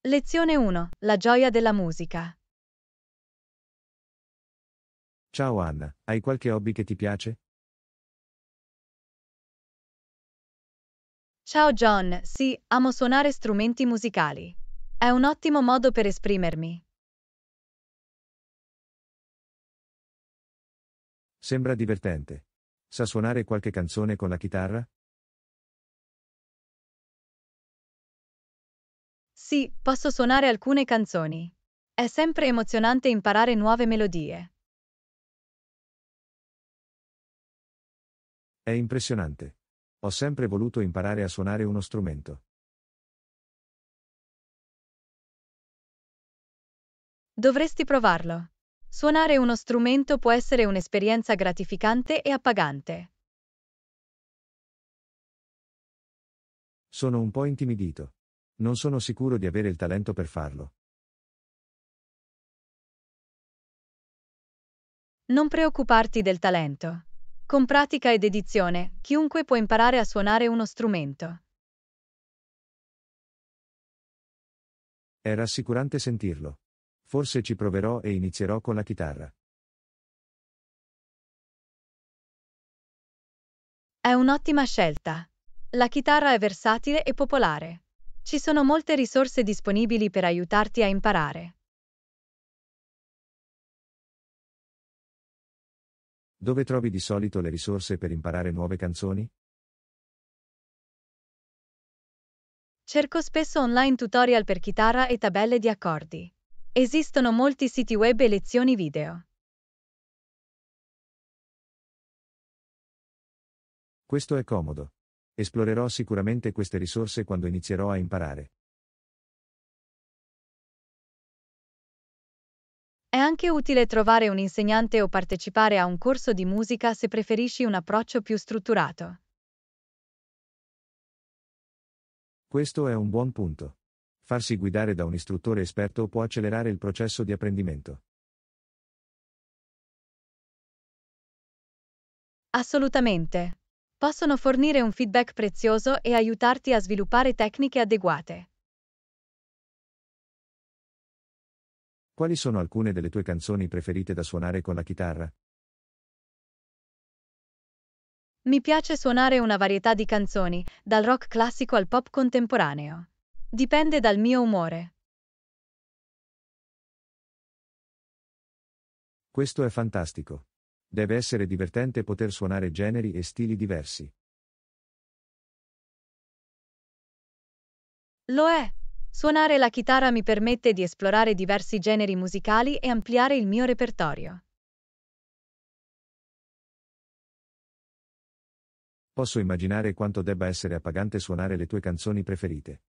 Lezione 1. La gioia della musica. Ciao Anna, hai qualche hobby che ti piace? Ciao John, sì, amo suonare strumenti musicali. È un ottimo modo per esprimermi. Sembra divertente. Sa suonare qualche canzone con la chitarra? Sì, posso suonare alcune canzoni. È sempre emozionante imparare nuove melodie. È impressionante. Ho sempre voluto imparare a suonare uno strumento. Dovresti provarlo. Suonare uno strumento può essere un'esperienza gratificante e appagante. Sono un po' intimidito. Non sono sicuro di avere il talento per farlo. Non preoccuparti del talento. Con pratica e dedizione, chiunque può imparare a suonare uno strumento. È rassicurante sentirlo. Forse ci proverò e inizierò con la chitarra. È un'ottima scelta. La chitarra è versatile e popolare. Ci sono molte risorse disponibili per aiutarti a imparare. Dove trovi di solito le risorse per imparare nuove canzoni? Cerco spesso online tutorial per chitarra e tabelle di accordi. Esistono molti siti web e lezioni video. Questo è comodo. Esplorerò sicuramente queste risorse quando inizierò a imparare. È anche utile trovare un insegnante o partecipare a un corso di musica se preferisci un approccio più strutturato. Questo è un buon punto. Farsi guidare da un istruttore esperto può accelerare il processo di apprendimento. Assolutamente. Possono fornire un feedback prezioso e aiutarti a sviluppare tecniche adeguate. Quali sono alcune delle tue canzoni preferite da suonare con la chitarra? Mi piace suonare una varietà di canzoni, dal rock classico al pop contemporaneo. Dipende dal mio umore. Questo è fantastico. Deve essere divertente poter suonare generi e stili diversi. Lo è. Suonare la chitarra mi permette di esplorare diversi generi musicali e ampliare il mio repertorio. Posso immaginare quanto debba essere appagante suonare le tue canzoni preferite.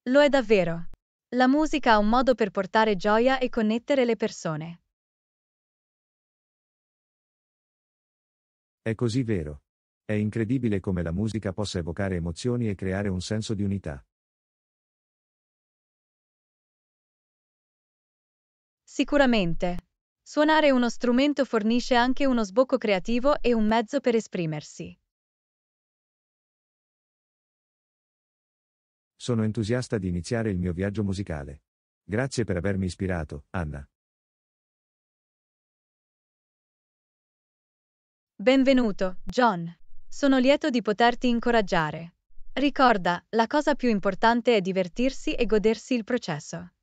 Lo è davvero. La musica ha un modo per portare gioia e connettere le persone. È così vero. È incredibile come la musica possa evocare emozioni e creare un senso di unità. Sicuramente. Suonare uno strumento fornisce anche uno sbocco creativo e un mezzo per esprimersi. Sono entusiasta di iniziare il mio viaggio musicale. Grazie per avermi ispirato, Anna. Benvenuto, John. Sono lieto di poterti incoraggiare. Ricorda, la cosa più importante è divertirsi e godersi il processo.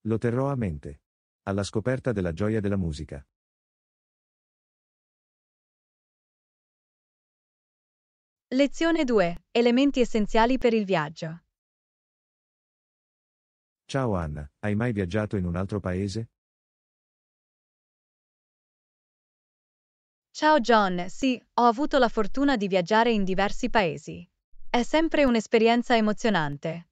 Lo terrò a mente. Alla scoperta della gioia della musica. Lezione 2. Elementi essenziali per il viaggio. Ciao Anna, hai mai viaggiato in un altro paese? Ciao John, sì, ho avuto la fortuna di viaggiare in diversi paesi. È sempre un'esperienza emozionante.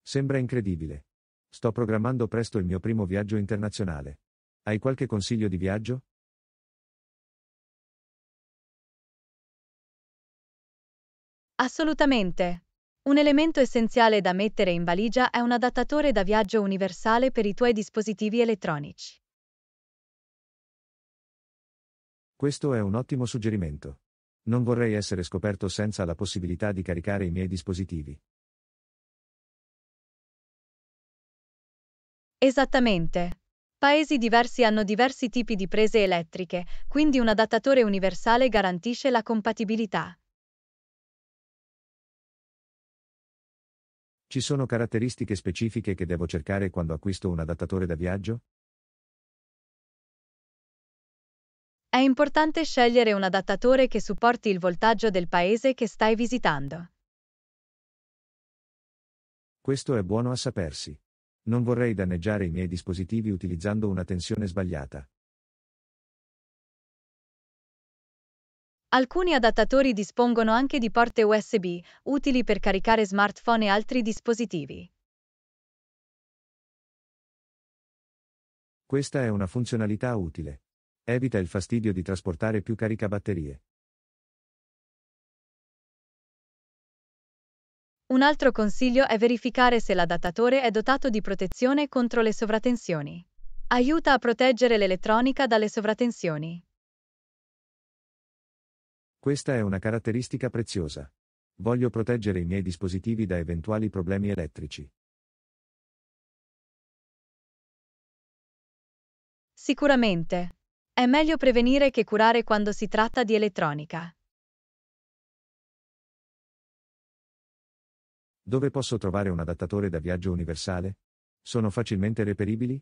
Sembra incredibile. Sto programmando presto il mio primo viaggio internazionale. Hai qualche consiglio di viaggio? Assolutamente. Un elemento essenziale da mettere in valigia è un adattatore da viaggio universale per i tuoi dispositivi elettronici. Questo è un ottimo suggerimento. Non vorrei essere scoperto senza la possibilità di caricare i miei dispositivi. Esattamente. Paesi diversi hanno diversi tipi di prese elettriche, quindi un adattatore universale garantisce la compatibilità. Ci sono caratteristiche specifiche che devo cercare quando acquisto un adattatore da viaggio? È importante scegliere un adattatore che supporti il voltaggio del paese che stai visitando. Questo è buono a sapersi. Non vorrei danneggiare i miei dispositivi utilizzando una tensione sbagliata. Alcuni adattatori dispongono anche di porte USB, utili per caricare smartphone e altri dispositivi. Questa è una funzionalità utile. Evita il fastidio di trasportare più caricabatterie. Un altro consiglio è verificare se l'adattatore è dotato di protezione contro le sovratensioni. Aiuta a proteggere l'elettronica dalle sovratensioni. Questa è una caratteristica preziosa. Voglio proteggere i miei dispositivi da eventuali problemi elettrici. Sicuramente. È meglio prevenire che curare quando si tratta di elettronica. Dove posso trovare un adattatore da viaggio universale? Sono facilmente reperibili?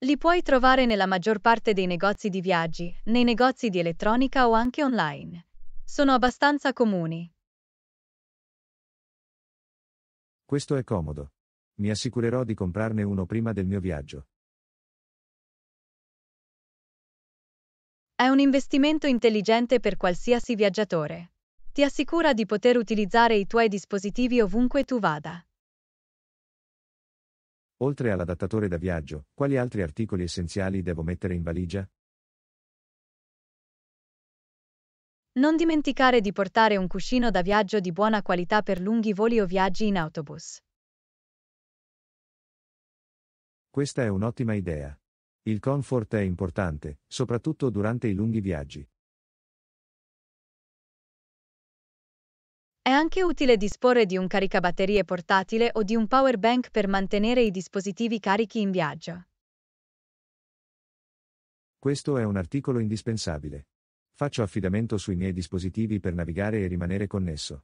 Li puoi trovare nella maggior parte dei negozi di viaggi, nei negozi di elettronica o anche online. Sono abbastanza comuni. Questo è comodo. Mi assicurerò di comprarne uno prima del mio viaggio. È un investimento intelligente per qualsiasi viaggiatore. Ti assicura di poter utilizzare i tuoi dispositivi ovunque tu vada. Oltre all'adattatore da viaggio, quali altri articoli essenziali devo mettere in valigia? Non dimenticare di portare un cuscino da viaggio di buona qualità per lunghi voli o viaggi in autobus. Questa è un'ottima idea. Il comfort è importante, soprattutto durante i lunghi viaggi. È anche utile disporre di un caricabatterie portatile o di un power bank per mantenere i dispositivi carichi in viaggio. Questo è un articolo indispensabile. Faccio affidamento sui miei dispositivi per navigare e rimanere connesso.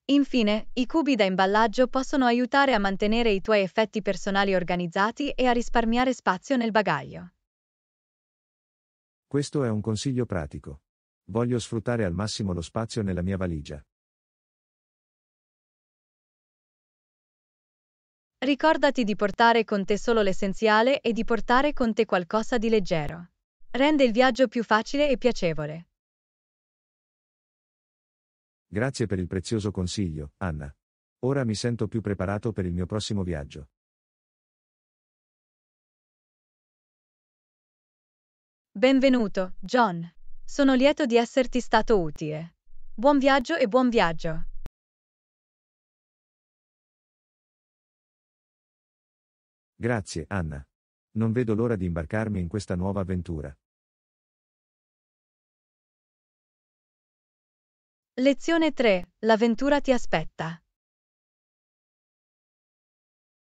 Infine, i cubi da imballaggio possono aiutare a mantenere i tuoi effetti personali organizzati e a risparmiare spazio nel bagaglio. Questo è un consiglio pratico. Voglio sfruttare al massimo lo spazio nella mia valigia. Ricordati di portare con te solo l'essenziale e di portare con te qualcosa di leggero. Rende il viaggio più facile e piacevole. Grazie per il prezioso consiglio, Anna. Ora mi sento più preparato per il mio prossimo viaggio. Benvenuto, John. Sono lieto di esserti stato utile. Buon viaggio e buon viaggio. Grazie, Anna. Non vedo l'ora di imbarcarmi in questa nuova avventura. Lezione 3. L'avventura ti aspetta.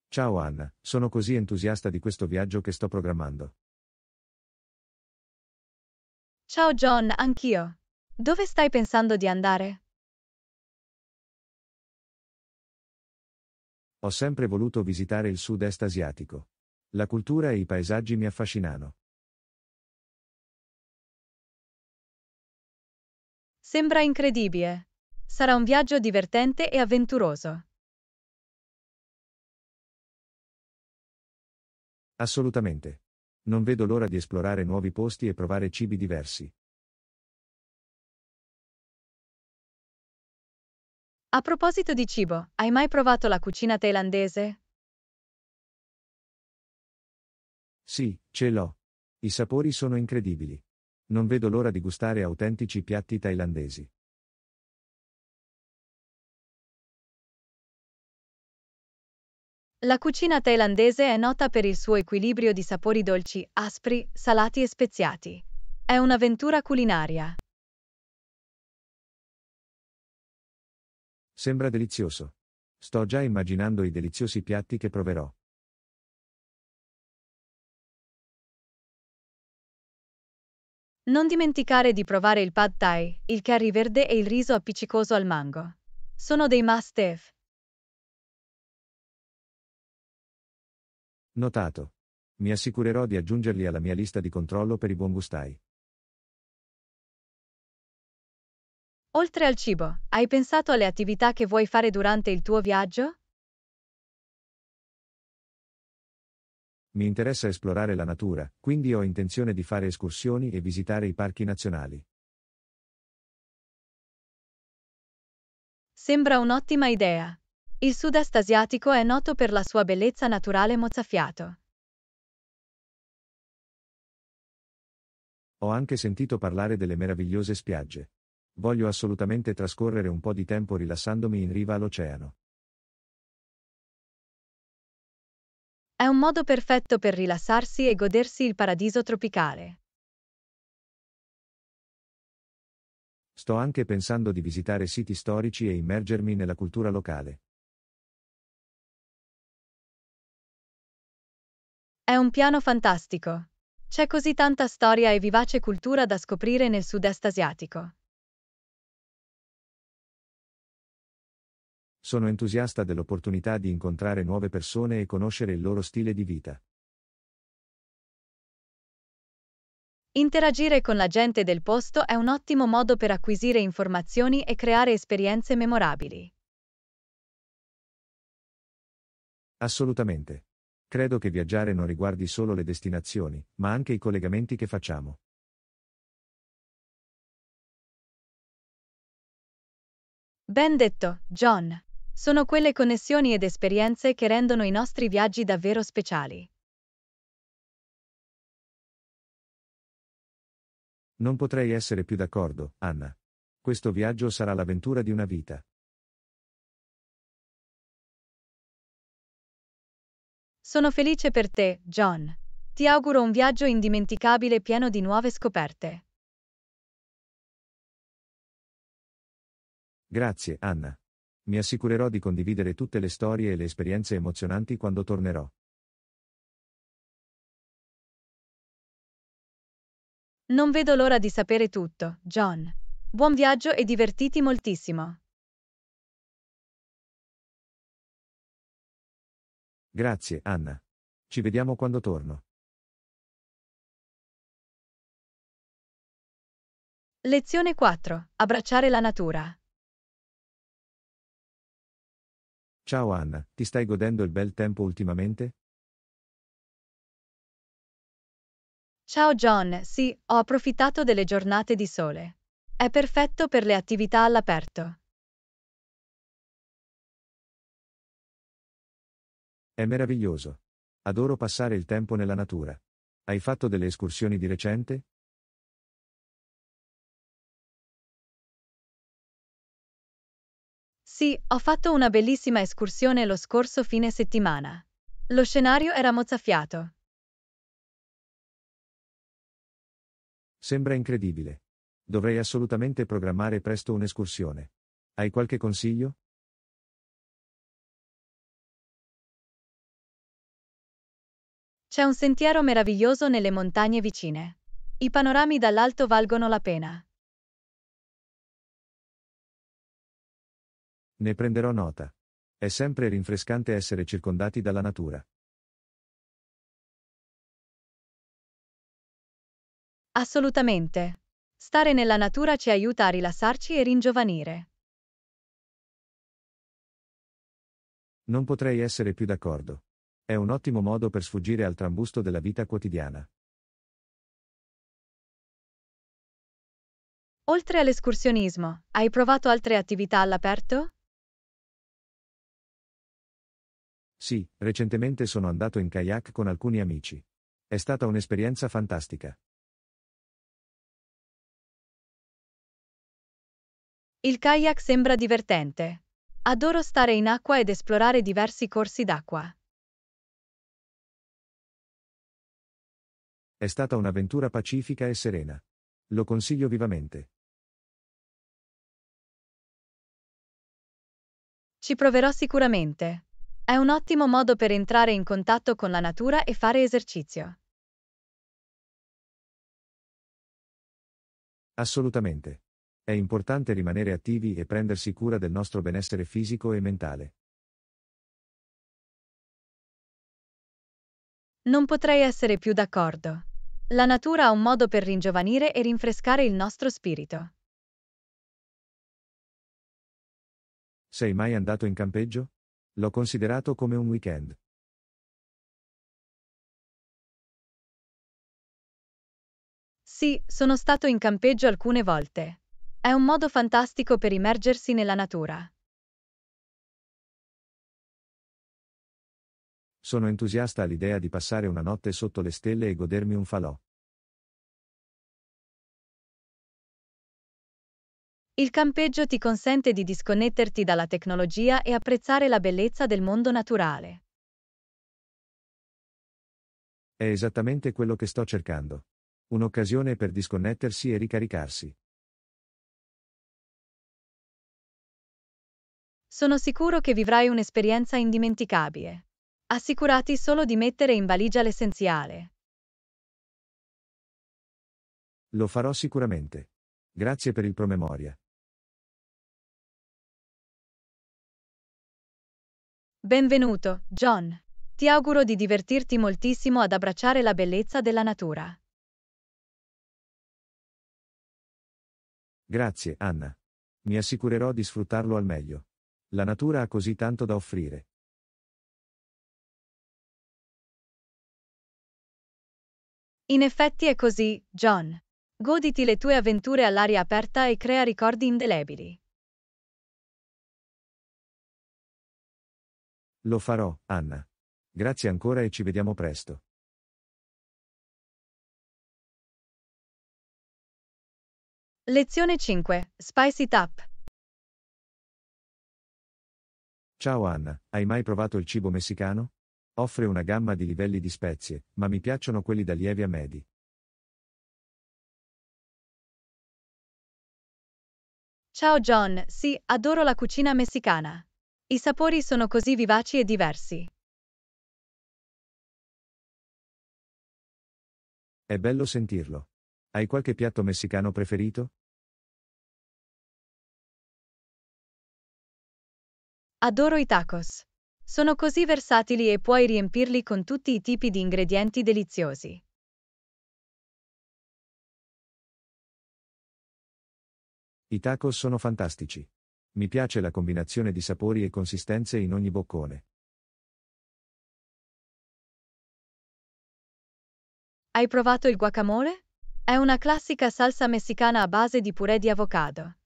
Ciao Anna, sono così entusiasta di questo viaggio che sto programmando. Ciao John, anch'io. Dove stai pensando di andare? Ho sempre voluto visitare il sud-est asiatico. La cultura e i paesaggi mi affascinano. Sembra incredibile. Sarà un viaggio divertente e avventuroso. Assolutamente. Non vedo l'ora di esplorare nuovi posti e provare cibi diversi. A proposito di cibo, hai mai provato la cucina thailandese? Sì, ce l'ho. I sapori sono incredibili. Non vedo l'ora di gustare autentici piatti thailandesi. La cucina thailandese è nota per il suo equilibrio di sapori dolci, aspri, salati e speziati. È un'avventura culinaria. Sembra delizioso. Sto già immaginando i deliziosi piatti che proverò. Non dimenticare di provare il pad thai, il curry verde e il riso appiccicoso al mango. Sono dei must-have. Notato. Mi assicurerò di aggiungerli alla mia lista di controllo per i buongustai. Oltre al cibo, hai pensato alle attività che vuoi fare durante il tuo viaggio? Mi interessa esplorare la natura, quindi ho intenzione di fare escursioni e visitare i parchi nazionali. Sembra un'ottima idea. Il sud-est asiatico è noto per la sua bellezza naturale mozzafiato. Ho anche sentito parlare delle meravigliose spiagge. Voglio assolutamente trascorrere un po' di tempo rilassandomi in riva all'oceano. È un modo perfetto per rilassarsi e godersi il paradiso tropicale. Sto anche pensando di visitare siti storici e immergermi nella cultura locale. È un piano fantastico. C'è così tanta storia e vivace cultura da scoprire nel sud-est asiatico. Sono entusiasta dell'opportunità di incontrare nuove persone e conoscere il loro stile di vita. Interagire con la gente del posto è un ottimo modo per acquisire informazioni e creare esperienze memorabili. Assolutamente. Credo che viaggiare non riguardi solo le destinazioni, ma anche i collegamenti che facciamo. Ben detto, John. Sono quelle connessioni ed esperienze che rendono i nostri viaggi davvero speciali. Non potrei essere più d'accordo, Anna. Questo viaggio sarà l'avventura di una vita. Sono felice per te, John. Ti auguro un viaggio indimenticabile pieno di nuove scoperte. Grazie, Anna. Mi assicurerò di condividere tutte le storie e le esperienze emozionanti quando tornerò. Non vedo l'ora di sapere tutto, John. Buon viaggio e divertiti moltissimo. Grazie, Anna. Ci vediamo quando torno. Lezione 4. Abbracciare la natura. Ciao Anna, ti stai godendo il bel tempo ultimamente? Ciao John, sì, ho approfittato delle giornate di sole. È perfetto per le attività all'aperto. È meraviglioso. Adoro passare il tempo nella natura. Hai fatto delle escursioni di recente? Sì, ho fatto una bellissima escursione lo scorso fine settimana. Lo scenario era mozzafiato. Sembra incredibile. Dovrei assolutamente programmare presto un'escursione. Hai qualche consiglio? C'è un sentiero meraviglioso nelle montagne vicine. I panorami dall'alto valgono la pena. Ne prenderò nota. È sempre rinfrescante essere circondati dalla natura. Assolutamente. Stare nella natura ci aiuta a rilassarci e ringiovanire. Non potrei essere più d'accordo. È un ottimo modo per sfuggire al trambusto della vita quotidiana. Oltre all'escursionismo, hai provato altre attività all'aperto? Sì, recentemente sono andato in kayak con alcuni amici. È stata un'esperienza fantastica. Il kayak sembra divertente. Adoro stare in acqua ed esplorare diversi corsi d'acqua. È stata un'avventura pacifica e serena. Lo consiglio vivamente. Ci proverò sicuramente. È un ottimo modo per entrare in contatto con la natura e fare esercizio. Assolutamente. È importante rimanere attivi e prendersi cura del nostro benessere fisico e mentale. Non potrei essere più d'accordo. La natura ha un modo per ringiovanire e rinfrescare il nostro spirito. Sei mai andato in campeggio? L'ho considerato come un weekend. Sì, sono stato in campeggio alcune volte. È un modo fantastico per immergersi nella natura. Sono entusiasta all'idea di passare una notte sotto le stelle e godermi un falò. Il campeggio ti consente di disconnetterti dalla tecnologia e apprezzare la bellezza del mondo naturale. È esattamente quello che sto cercando. Un'occasione per disconnettersi e ricaricarsi. Sono sicuro che vivrai un'esperienza indimenticabile. Assicurati solo di mettere in valigia l'essenziale. Lo farò sicuramente. Grazie per il promemoria. Benvenuto, John. Ti auguro di divertirti moltissimo ad abbracciare la bellezza della natura. Grazie, Anna. Mi assicurerò di sfruttarlo al meglio. La natura ha così tanto da offrire. In effetti è così, John. Goditi le tue avventure all'aria aperta e crea ricordi indelebili. Lo farò, Anna. Grazie ancora e ci vediamo presto. Lezione 5. Spice it up. Ciao Anna, hai mai provato il cibo messicano? Offre una gamma di livelli di spezie, ma mi piacciono quelli da lievi a medi. Ciao John, sì, adoro la cucina messicana. I sapori sono così vivaci e diversi. È bello sentirlo. Hai qualche piatto messicano preferito? Adoro i tacos. Sono così versatili e puoi riempirli con tutti i tipi di ingredienti deliziosi. I tacos sono fantastici. Mi piace la combinazione di sapori e consistenze in ogni boccone. Hai provato il guacamole? È una classica salsa messicana a base di purè di avocado.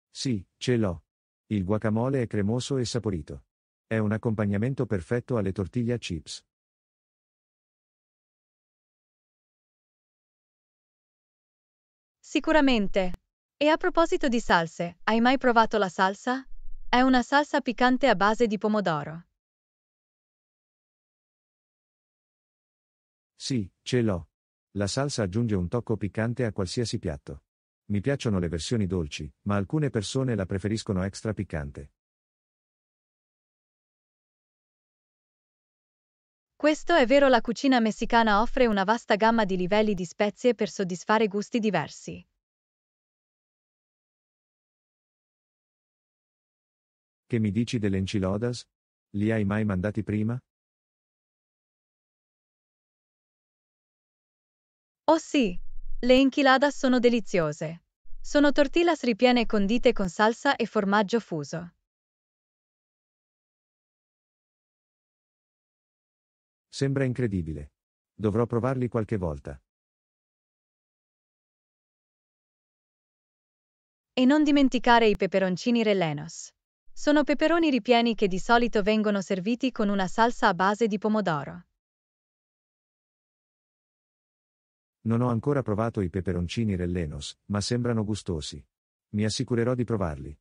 Sì, ce l'ho. Il guacamole è cremoso e saporito. È un accompagnamento perfetto alle tortilla chips. Sicuramente. E a proposito di salse, hai mai provato la salsa? È una salsa piccante a base di pomodoro. Sì, ce l'ho. La salsa aggiunge un tocco piccante a qualsiasi piatto. Mi piacciono le versioni dolci, ma alcune persone la preferiscono extra piccante. Questo è vero, la cucina messicana offre una vasta gamma di livelli di spezie per soddisfare gusti diversi. Che mi dici delle enchiladas? Li hai mai mandati prima? Oh sì, le enchiladas sono deliziose. Sono tortillas ripiene condite con salsa e formaggio fuso. Sembra incredibile. Dovrò provarli qualche volta. E non dimenticare i peperoncini rellenos. Sono peperoni ripieni che di solito vengono serviti con una salsa a base di pomodoro. Non ho ancora provato i peperoncini rellenos, ma sembrano gustosi. Mi assicurerò di provarli.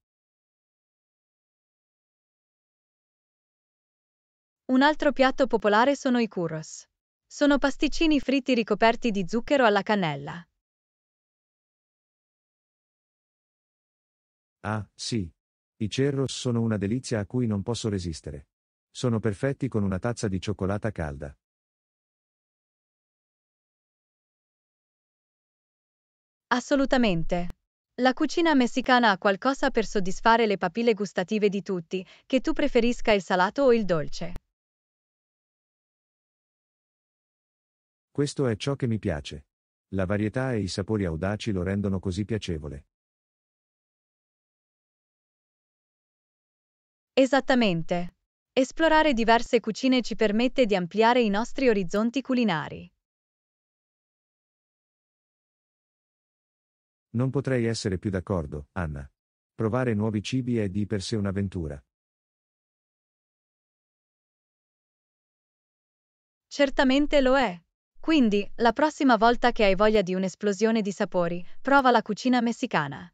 Un altro piatto popolare sono i churros. Sono pasticcini fritti ricoperti di zucchero alla cannella. Ah, sì. I churros sono una delizia a cui non posso resistere. Sono perfetti con una tazza di cioccolata calda. Assolutamente. La cucina messicana ha qualcosa per soddisfare le papille gustative di tutti, che tu preferisca il salato o il dolce. Questo è ciò che mi piace. La varietà e i sapori audaci lo rendono così piacevole. Esattamente. Esplorare diverse cucine ci permette di ampliare i nostri orizzonti culinari. Non potrei essere più d'accordo, Anna. Provare nuovi cibi è di per sé un'avventura. Certamente lo è. Quindi, la prossima volta che hai voglia di un'esplosione di sapori, prova la cucina messicana.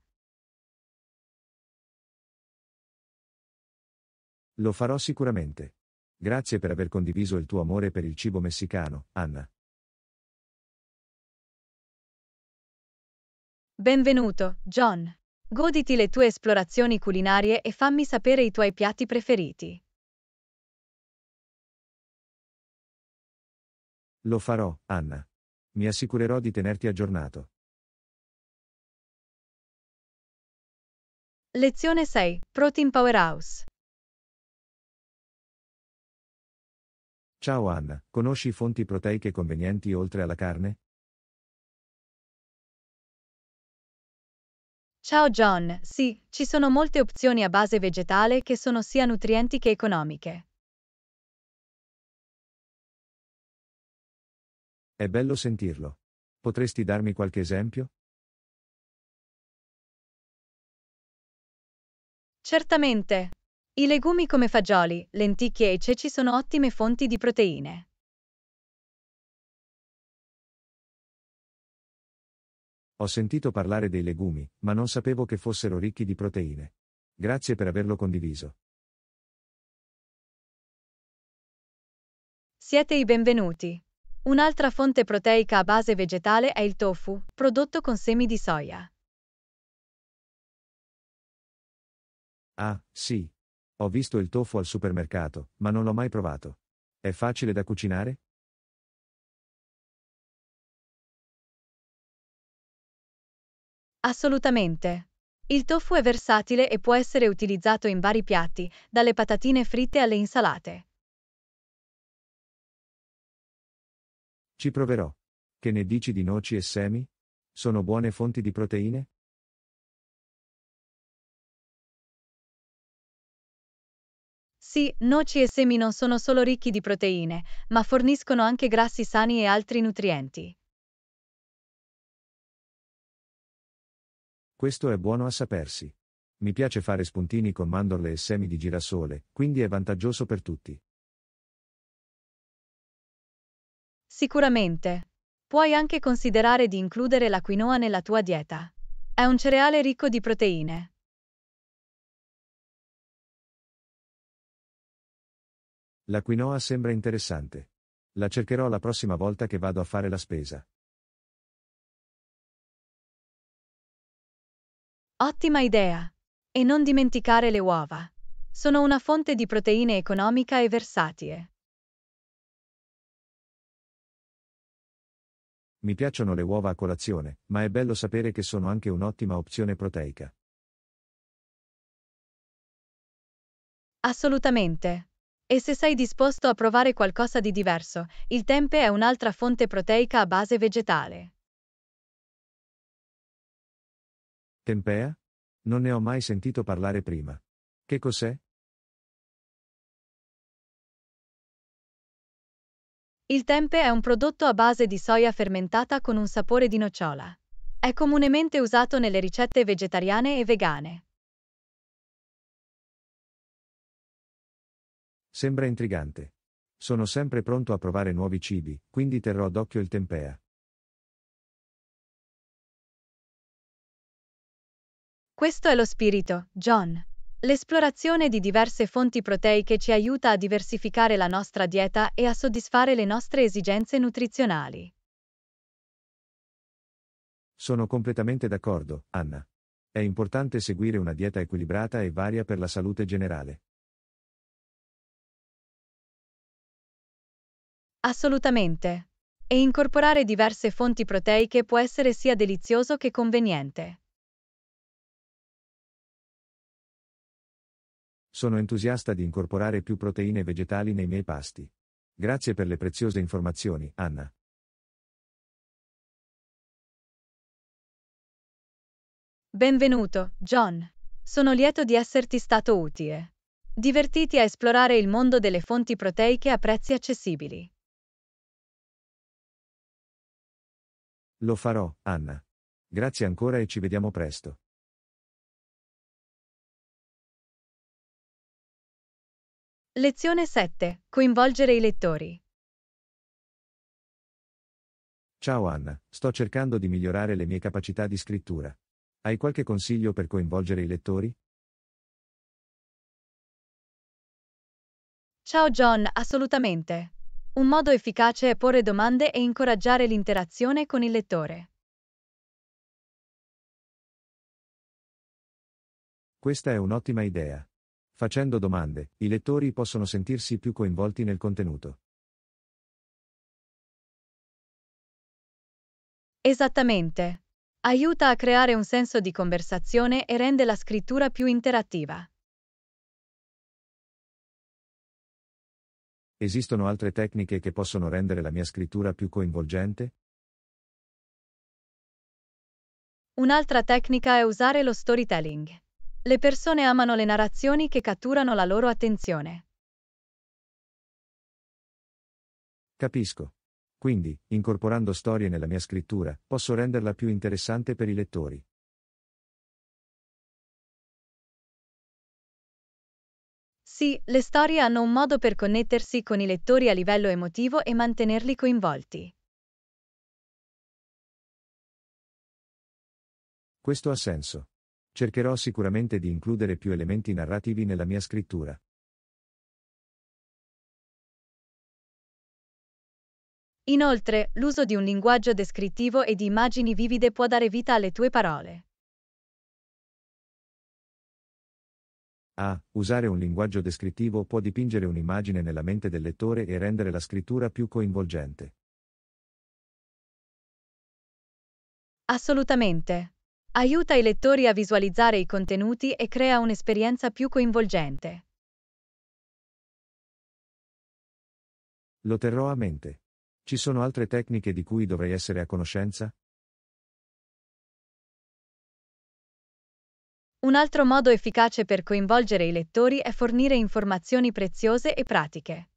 Lo farò sicuramente. Grazie per aver condiviso il tuo amore per il cibo messicano, Anna. Benvenuto, John. Goditi le tue esplorazioni culinarie e fammi sapere i tuoi piatti preferiti. Lo farò, Anna. Mi assicurerò di tenerti aggiornato. Lezione 6. Protein Powerhouse. Ciao Anna, conosci fonti proteiche convenienti oltre alla carne? Ciao John, sì, ci sono molte opzioni a base vegetale che sono sia nutrienti che economiche. È bello sentirlo. Potresti darmi qualche esempio? Certamente. I legumi come fagioli, lenticchie e ceci sono ottime fonti di proteine. Ho sentito parlare dei legumi, ma non sapevo che fossero ricchi di proteine. Grazie per averlo condiviso. Siete i benvenuti. Un'altra fonte proteica a base vegetale è il tofu, prodotto con semi di soia. Ah, sì. Ho visto il tofu al supermercato, ma non l'ho mai provato. È facile da cucinare? Assolutamente. Il tofu è versatile e può essere utilizzato in vari piatti, dalle patatine fritte alle insalate. Ci proverò. Che ne dici di noci e semi? Sono buone fonti di proteine? Sì, noci e semi non sono solo ricchi di proteine, ma forniscono anche grassi sani e altri nutrienti. Questo è buono a sapersi. Mi piace fare spuntini con mandorle e semi di girasole, quindi è vantaggioso per tutti. Sicuramente. Puoi anche considerare di includere la quinoa nella tua dieta. È un cereale ricco di proteine. La quinoa sembra interessante. La cercherò la prossima volta che vado a fare la spesa. Ottima idea. E non dimenticare le uova. Sono una fonte di proteine economica e versatile. Mi piacciono le uova a colazione, ma è bello sapere che sono anche un'ottima opzione proteica. Assolutamente. E se sei disposto a provare qualcosa di diverso, il tempeh è un'altra fonte proteica a base vegetale. Tempeh? Non ne ho mai sentito parlare prima. Che cos'è? Il tempeh è un prodotto a base di soia fermentata con un sapore di nocciola. È comunemente usato nelle ricette vegetariane e vegane. Sembra intrigante. Sono sempre pronto a provare nuovi cibi, quindi terrò d'occhio il tempeh. Questo è lo spirito, John. L'esplorazione di diverse fonti proteiche ci aiuta a diversificare la nostra dieta e a soddisfare le nostre esigenze nutrizionali. Sono completamente d'accordo, Anna. È importante seguire una dieta equilibrata e varia per la salute generale. Assolutamente. E incorporare diverse fonti proteiche può essere sia delizioso che conveniente. Sono entusiasta di incorporare più proteine vegetali nei miei pasti. Grazie per le preziose informazioni, Anna. Benvenuto, John. Sono lieto di esserti stato utile. Divertiti a esplorare il mondo delle fonti proteiche a prezzi accessibili. Lo farò, Anna. Grazie ancora e ci vediamo presto. Lezione 7. Coinvolgere i lettori. Ciao Anna, sto cercando di migliorare le mie capacità di scrittura. Hai qualche consiglio per coinvolgere i lettori? Ciao John, assolutamente. Un modo efficace è porre domande e incoraggiare l'interazione con il lettore. Questa è un'ottima idea. Facendo domande, i lettori possono sentirsi più coinvolti nel contenuto. Esattamente. Aiuta a creare un senso di conversazione e rende la scrittura più interattiva. Esistono altre tecniche che possono rendere la mia scrittura più coinvolgente? Un'altra tecnica è usare lo storytelling. Le persone amano le narrazioni che catturano la loro attenzione. Capisco. Quindi, incorporando storie nella mia scrittura, posso renderla più interessante per i lettori. Sì, le storie hanno un modo per connettersi con i lettori a livello emotivo e mantenerli coinvolti. Questo ha senso. Cercherò sicuramente di includere più elementi narrativi nella mia scrittura. Inoltre, l'uso di un linguaggio descrittivo e di immagini vivide può dare vita alle tue parole. Usare un linguaggio descrittivo può dipingere un'immagine nella mente del lettore e rendere la scrittura più coinvolgente. Assolutamente. Aiuta i lettori a visualizzare i contenuti e crea un'esperienza più coinvolgente. Lo terrò a mente. Ci sono altre tecniche di cui dovrei essere a conoscenza? Un altro modo efficace per coinvolgere i lettori è fornire informazioni preziose e pratiche.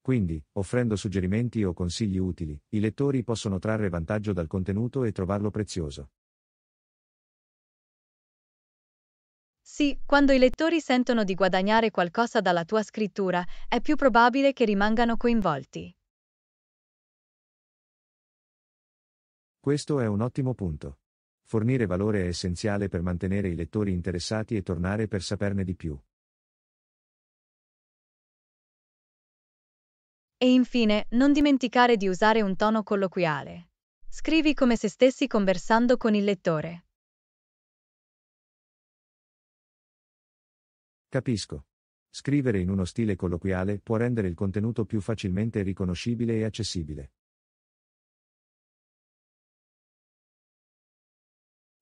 Quindi, offrendo suggerimenti o consigli utili, i lettori possono trarre vantaggio dal contenuto e trovarlo prezioso. Sì, quando i lettori sentono di guadagnare qualcosa dalla tua scrittura, è più probabile che rimangano coinvolti. Questo è un ottimo punto. Fornire valore è essenziale per mantenere i lettori interessati e tornare per saperne di più. E infine, non dimenticare di usare un tono colloquiale. Scrivi come se stessi conversando con il lettore. Capisco. Scrivere in uno stile colloquiale può rendere il contenuto più facilmente riconoscibile e accessibile.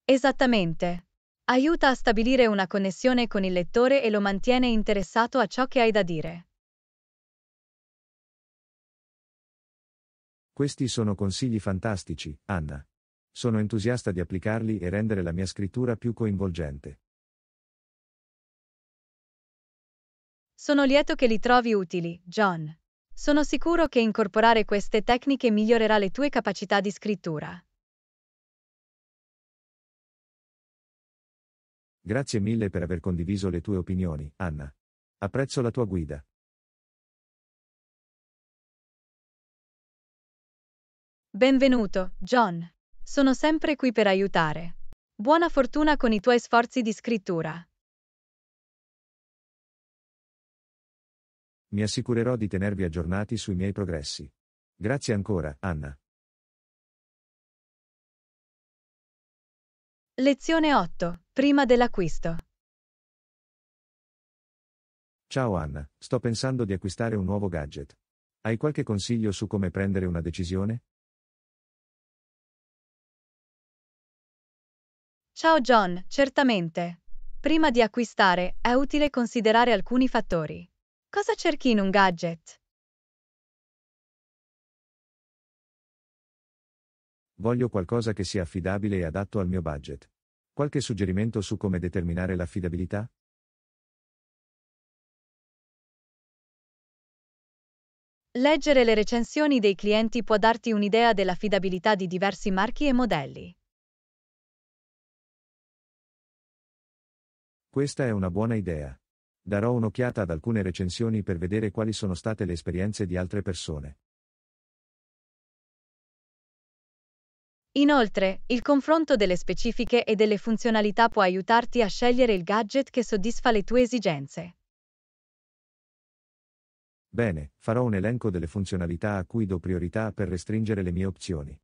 Esattamente. Aiuta a stabilire una connessione con il lettore e lo mantiene interessato a ciò che hai da dire. Questi sono consigli fantastici, Anna. Sono entusiasta di applicarli e rendere la mia scrittura più coinvolgente. Sono lieto che li trovi utili, John. Sono sicuro che incorporare queste tecniche migliorerà le tue capacità di scrittura. Grazie mille per aver condiviso le tue opinioni, Anna. Apprezzo la tua guida. Benvenuto, John. Sono sempre qui per aiutare. Buona fortuna con i tuoi sforzi di scrittura. Mi assicurerò di tenervi aggiornati sui miei progressi. Grazie ancora, Anna. Lezione 8. Prima dell'acquisto. Ciao Anna, sto pensando di acquistare un nuovo gadget. Hai qualche consiglio su come prendere una decisione? Ciao John, certamente. Prima di acquistare, è utile considerare alcuni fattori. Cosa cerchi in un gadget? Voglio qualcosa che sia affidabile e adatto al mio budget. Qualche suggerimento su come determinare l'affidabilità? Leggere le recensioni dei clienti può darti un'idea dell'affidabilità di diversi marchi e modelli. Questa è una buona idea. Darò un'occhiata ad alcune recensioni per vedere quali sono state le esperienze di altre persone. Inoltre, il confronto delle specifiche e delle funzionalità può aiutarti a scegliere il gadget che soddisfa le tue esigenze. Bene, farò un elenco delle funzionalità a cui do priorità per restringere le mie opzioni.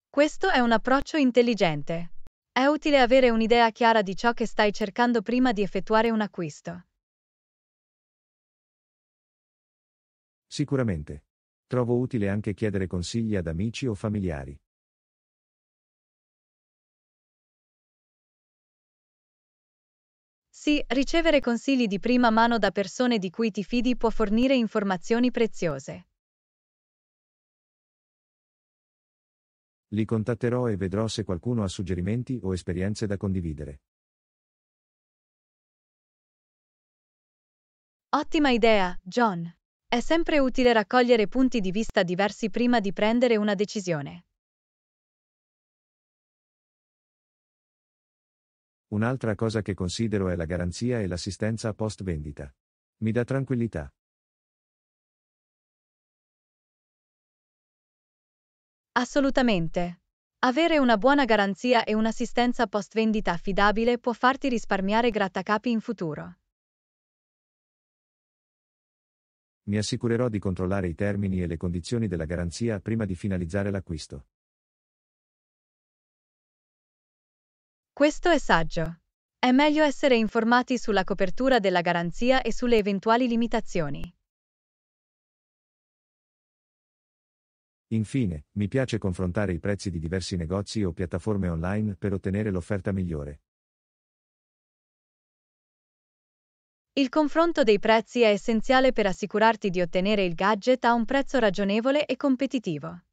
Questo è un approccio intelligente. È utile avere un'idea chiara di ciò che stai cercando prima di effettuare un acquisto. Sicuramente. Trovo utile anche chiedere consigli ad amici o familiari. Sì, ricevere consigli di prima mano da persone di cui ti fidi può fornire informazioni preziose. Li contatterò e vedrò se qualcuno ha suggerimenti o esperienze da condividere. Ottima idea, John. È sempre utile raccogliere punti di vista diversi prima di prendere una decisione. Un'altra cosa che considero è la garanzia e l'assistenza post vendita. Mi dà tranquillità. Assolutamente. Avere una buona garanzia e un'assistenza post-vendita affidabile può farti risparmiare grattacapi in futuro. Mi assicurerò di controllare i termini e le condizioni della garanzia prima di finalizzare l'acquisto. Questo è saggio. È meglio essere informati sulla copertura della garanzia e sulle eventuali limitazioni. Infine, mi piace confrontare i prezzi di diversi negozi o piattaforme online per ottenere l'offerta migliore. Il confronto dei prezzi è essenziale per assicurarti di ottenere il gadget a un prezzo ragionevole e competitivo.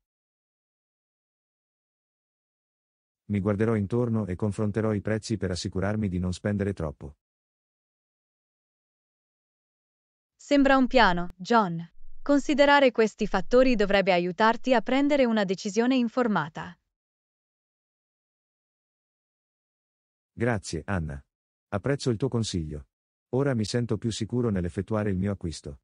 Mi guarderò intorno e confronterò i prezzi per assicurarmi di non spendere troppo. Sembra un piano, John. Considerare questi fattori dovrebbe aiutarti a prendere una decisione informata. Grazie, Anna. Apprezzo il tuo consiglio. Ora mi sento più sicuro nell'effettuare il mio acquisto.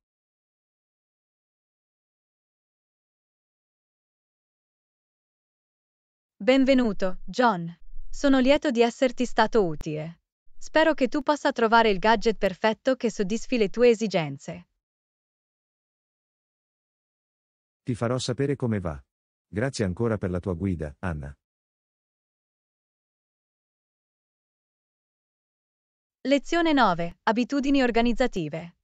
Benvenuto, John. Sono lieto di esserti stato utile. Spero che tu possa trovare il gadget perfetto che soddisfi le tue esigenze. Ti farò sapere come va. Grazie ancora per la tua guida, Anna. Lezione 9. Abitudini organizzative.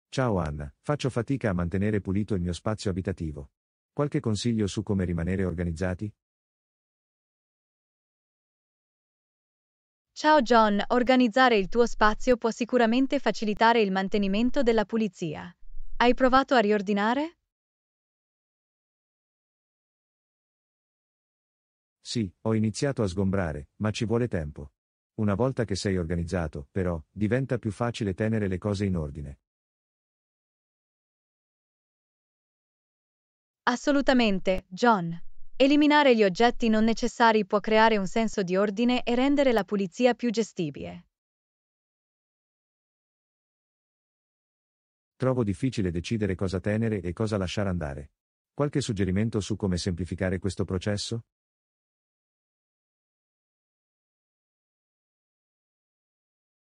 Ciao Anna, faccio fatica a mantenere pulito il mio spazio abitativo. Qualche consiglio su come rimanere organizzati? Ciao John, organizzare il tuo spazio può sicuramente facilitare il mantenimento della pulizia. Hai provato a riordinare? Sì, ho iniziato a sgombrare, ma ci vuole tempo. Una volta che sei organizzato, però, diventa più facile tenere le cose in ordine. Assolutamente, John. Eliminare gli oggetti non necessari può creare un senso di ordine e rendere la pulizia più gestibile. Trovo difficile decidere cosa tenere e cosa lasciare andare. Qualche suggerimento su come semplificare questo processo?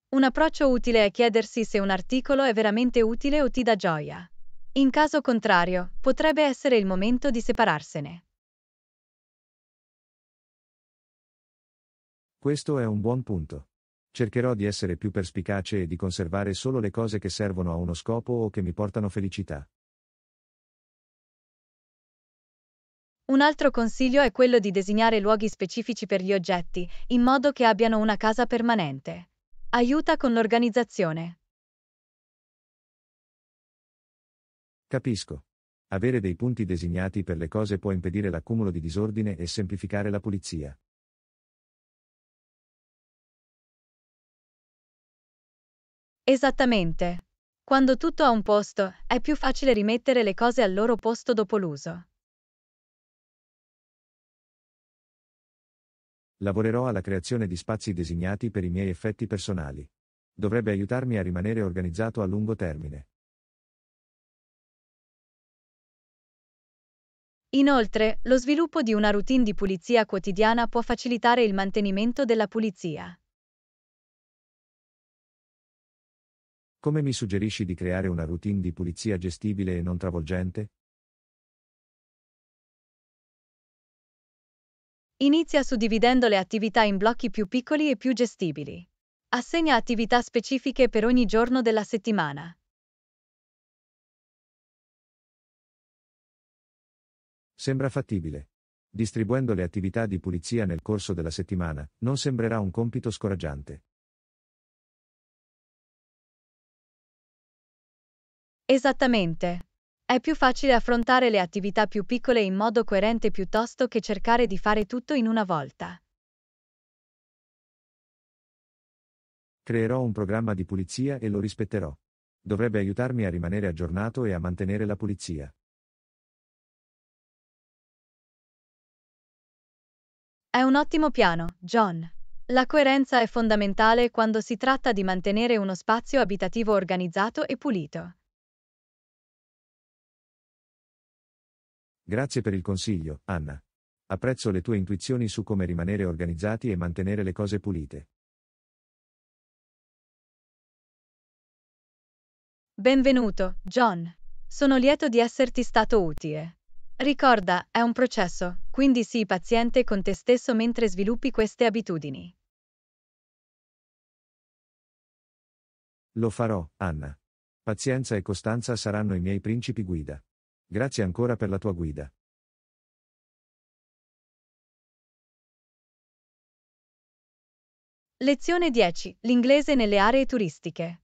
Un approccio utile è chiedersi se un articolo è veramente utile o ti dà gioia. In caso contrario, potrebbe essere il momento di separarsene. Questo è un buon punto. Cercherò di essere più perspicace e di conservare solo le cose che servono a uno scopo o che mi portano felicità. Un altro consiglio è quello di designare luoghi specifici per gli oggetti, in modo che abbiano una casa permanente. Aiuta con l'organizzazione. Capisco. Avere dei punti designati per le cose può impedire l'accumulo di disordine e semplificare la pulizia. Esattamente. Quando tutto ha un posto, è più facile rimettere le cose al loro posto dopo l'uso. Lavorerò alla creazione di spazi designati per i miei effetti personali. Dovrebbe aiutarmi a rimanere organizzato a lungo termine. Inoltre, lo sviluppo di una routine di pulizia quotidiana può facilitare il mantenimento della pulizia. Come mi suggerisci di creare una routine di pulizia gestibile e non travolgente? Inizia suddividendo le attività in blocchi più piccoli e più gestibili. Assegna attività specifiche per ogni giorno della settimana. Sembra fattibile. Distribuendo le attività di pulizia nel corso della settimana, non sembrerà un compito scoraggiante. Esattamente. È più facile affrontare le attività più piccole in modo coerente piuttosto che cercare di fare tutto in una volta. Creerò un programma di pulizia e lo rispetterò. Dovrebbe aiutarmi a rimanere aggiornato e a mantenere la pulizia. È un ottimo piano, John. La coerenza è fondamentale quando si tratta di mantenere uno spazio abitativo organizzato e pulito. Grazie per il consiglio, Anna. Apprezzo le tue intuizioni su come rimanere organizzati e mantenere le cose pulite. Benvenuto, John. Sono lieto di esserti stato utile. Ricorda, è un processo, quindi sii paziente con te stesso mentre sviluppi queste abitudini. Lo farò, Anna. Pazienza e costanza saranno i miei principi guida. Grazie ancora per la tua guida. Lezione 10. L'inglese nelle aree turistiche.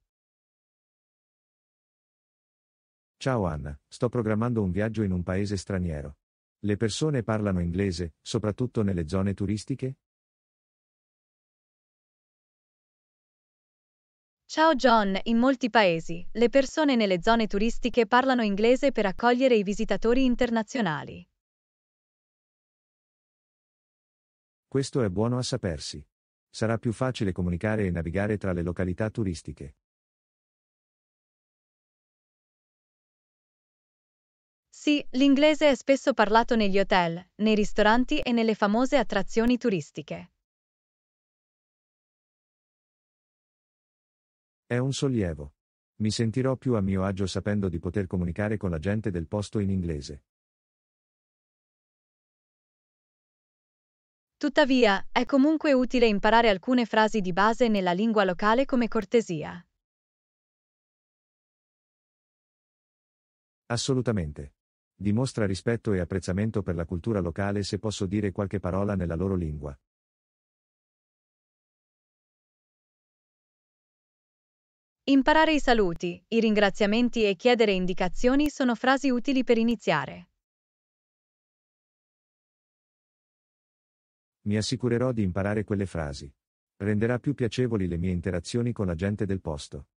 Ciao Anna, sto programmando un viaggio in un paese straniero. Le persone parlano inglese, soprattutto nelle zone turistiche? Ciao John, in molti paesi, le persone nelle zone turistiche parlano inglese per accogliere i visitatori internazionali. Questo è buono a sapersi. Sarà più facile comunicare e navigare tra le località turistiche. Sì, l'inglese è spesso parlato negli hotel, nei ristoranti e nelle famose attrazioni turistiche. È un sollievo. Mi sentirò più a mio agio sapendo di poter comunicare con la gente del posto in inglese. Tuttavia, è comunque utile imparare alcune frasi di base nella lingua locale come cortesia. Assolutamente. Dimostra rispetto e apprezzamento per la cultura locale se posso dire qualche parola nella loro lingua. Imparare i saluti, i ringraziamenti e chiedere indicazioni sono frasi utili per iniziare. Mi assicurerò di imparare quelle frasi. Renderà più piacevoli le mie interazioni con la gente del posto.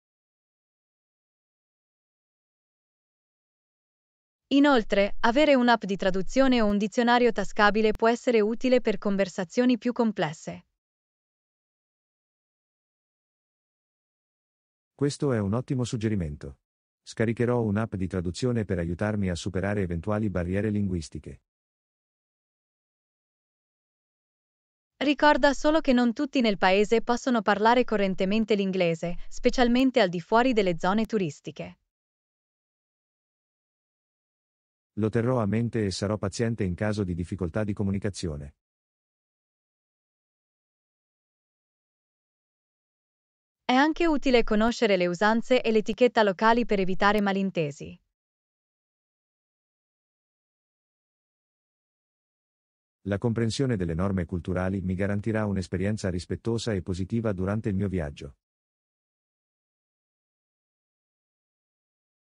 Inoltre, avere un'app di traduzione o un dizionario tascabile può essere utile per conversazioni più complesse. Questo è un ottimo suggerimento. Scaricherò un'app di traduzione per aiutarmi a superare eventuali barriere linguistiche. Ricorda solo che non tutti nel paese possono parlare correntemente l'inglese, specialmente al di fuori delle zone turistiche. Lo terrò a mente e sarò paziente in caso di difficoltà di comunicazione. È anche utile conoscere le usanze e l'etichetta locali per evitare malintesi. La comprensione delle norme culturali mi garantirà un'esperienza rispettosa e positiva durante il mio viaggio.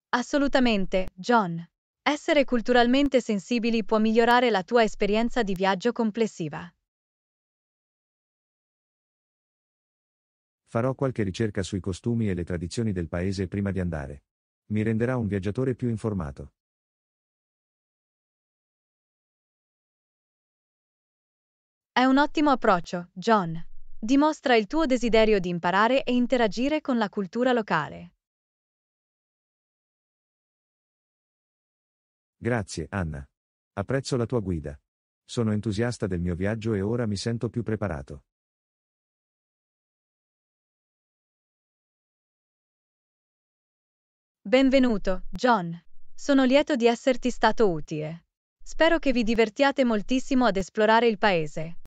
Assolutamente, John. Essere culturalmente sensibili può migliorare la tua esperienza di viaggio complessiva. Farò qualche ricerca sui costumi e le tradizioni del paese prima di andare. Mi renderà un viaggiatore più informato. È un ottimo approccio, John. Dimostra il tuo desiderio di imparare e interagire con la cultura locale. Grazie, Anna. Apprezzo la tua guida. Sono entusiasta del mio viaggio e ora mi sento più preparato. Benvenuto, John. Sono lieto di esserti stato utile. Spero che vi divertiate moltissimo ad esplorare il paese.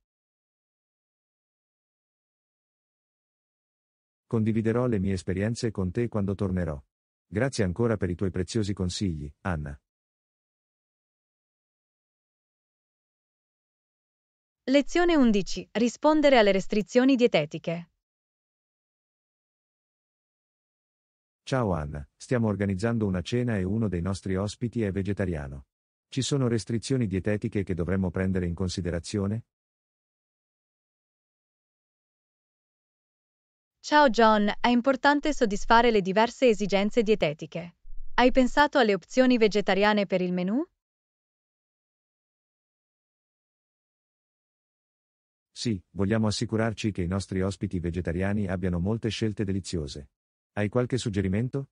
Condividerò le mie esperienze con te quando tornerò. Grazie ancora per i tuoi preziosi consigli, Anna. Lezione 11. Rispondere alle restrizioni dietetiche. Ciao Anna, stiamo organizzando una cena e uno dei nostri ospiti è vegetariano. Ci sono restrizioni dietetiche che dovremmo prendere in considerazione? Ciao John, è importante soddisfare le diverse esigenze dietetiche. Hai pensato alle opzioni vegetariane per il menù? Sì, vogliamo assicurarci che i nostri ospiti vegetariani abbiano molte scelte deliziose. Hai qualche suggerimento?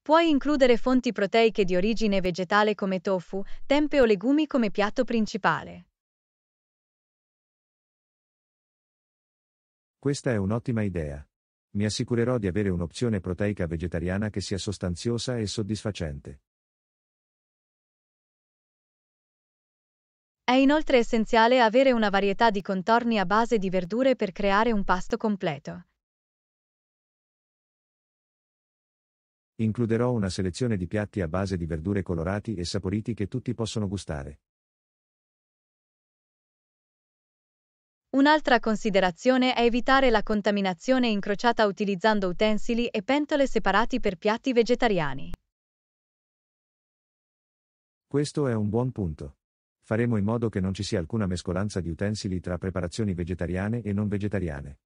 Puoi includere fonti proteiche di origine vegetale come tofu, tempeh o legumi come piatto principale. Questa è un'ottima idea. Mi assicurerò di avere un'opzione proteica vegetariana che sia sostanziosa e soddisfacente. È inoltre essenziale avere una varietà di contorni a base di verdure per creare un pasto completo. Includerò una selezione di piatti a base di verdure colorati e saporiti che tutti possono gustare. Un'altra considerazione è evitare la contaminazione incrociata utilizzando utensili e pentole separati per piatti vegetariani. Questo è un buon punto. Faremo in modo che non ci sia alcuna mescolanza di utensili tra preparazioni vegetariane e non vegetariane.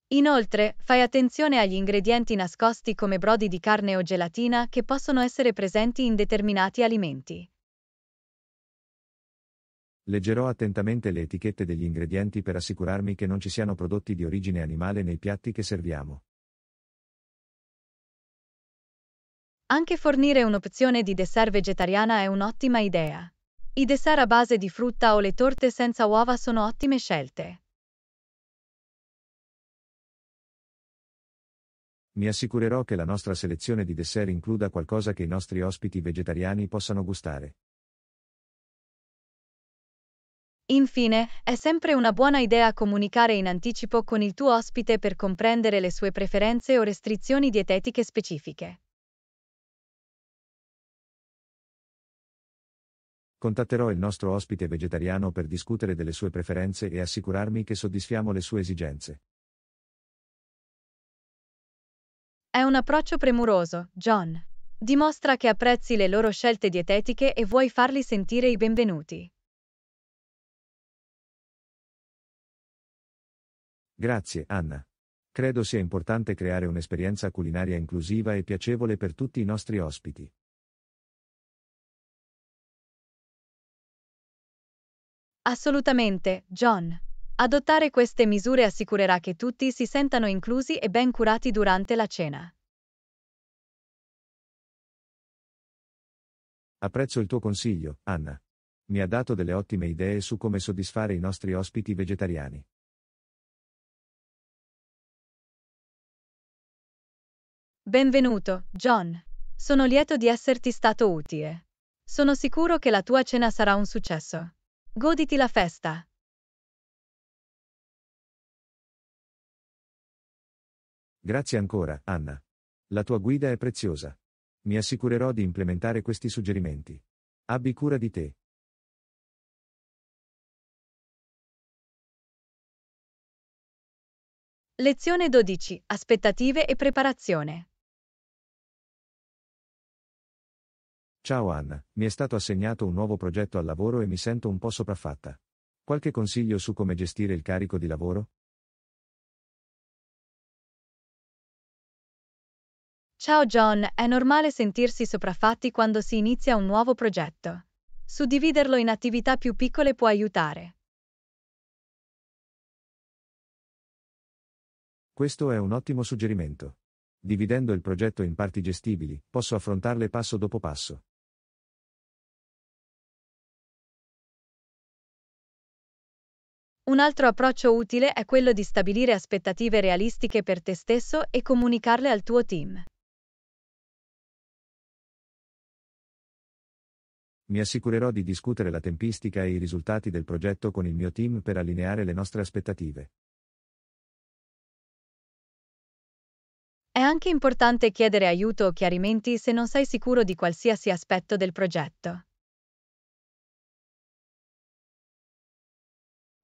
Inoltre, fai attenzione agli ingredienti nascosti come brodi di carne o gelatina che possono essere presenti in determinati alimenti. Leggerò attentamente le etichette degli ingredienti per assicurarmi che non ci siano prodotti di origine animale nei piatti che serviamo. Anche fornire un'opzione di dessert vegetariana è un'ottima idea. I dessert a base di frutta o le torte senza uova sono ottime scelte. Mi assicurerò che la nostra selezione di dessert includa qualcosa che i nostri ospiti vegetariani possano gustare. Infine, è sempre una buona idea comunicare in anticipo con il tuo ospite per comprendere le sue preferenze o restrizioni dietetiche specifiche. Contatterò il nostro ospite vegetariano per discutere delle sue preferenze e assicurarmi che soddisfiamo le sue esigenze. È un approccio premuroso, John. Dimostra che apprezzi le loro scelte dietetiche e vuoi farli sentire i benvenuti. Grazie, Anna. Credo sia importante creare un'esperienza culinaria inclusiva e piacevole per tutti i nostri ospiti. Assolutamente, John. Adottare queste misure assicurerà che tutti si sentano inclusi e ben curati durante la cena. Apprezzo il tuo consiglio, Anna. Mi ha dato delle ottime idee su come soddisfare i nostri ospiti vegetariani. Benvenuto, John. Sono lieto di esserti stato utile. Sono sicuro che la tua cena sarà un successo. Goditi la festa. Grazie ancora, Anna. La tua guida è preziosa. Mi assicurerò di implementare questi suggerimenti. Abbi cura di te. Lezione 12. Aspettative e preparazione. Ciao Anna, mi è stato assegnato un nuovo progetto al lavoro e mi sento un po' sopraffatta. Qualche consiglio su come gestire il carico di lavoro? Ciao John, è normale sentirsi sopraffatti quando si inizia un nuovo progetto. Suddividerlo in attività più piccole può aiutare. Questo è un ottimo suggerimento. Dividendo il progetto in parti gestibili, posso affrontarle passo dopo passo. Un altro approccio utile è quello di stabilire aspettative realistiche per te stesso e comunicarle al tuo team. Mi assicurerò di discutere la tempistica e i risultati del progetto con il mio team per allineare le nostre aspettative. È anche importante chiedere aiuto o chiarimenti se non sei sicuro di qualsiasi aspetto del progetto.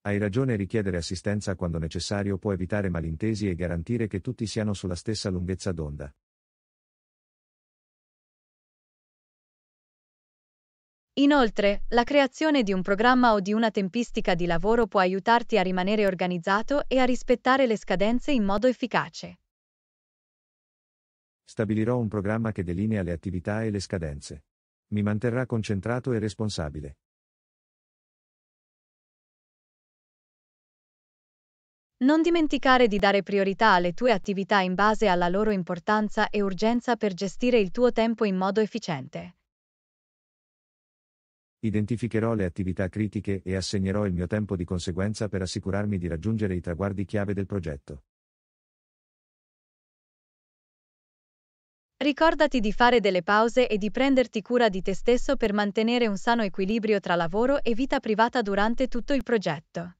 Hai ragione, richiedere assistenza quando necessario può evitare malintesi e garantire che tutti siano sulla stessa lunghezza d'onda. Inoltre, la creazione di un programma o di una tempistica di lavoro può aiutarti a rimanere organizzato e a rispettare le scadenze in modo efficace. Stabilirò un programma che delinea le attività e le scadenze. Mi manterrà concentrato e responsabile. Non dimenticare di dare priorità alle tue attività in base alla loro importanza e urgenza per gestire il tuo tempo in modo efficiente. Identificherò le attività critiche e assegnerò il mio tempo di conseguenza per assicurarmi di raggiungere i traguardi chiave del progetto. Ricordati di fare delle pause e di prenderti cura di te stesso per mantenere un sano equilibrio tra lavoro e vita privata durante tutto il progetto.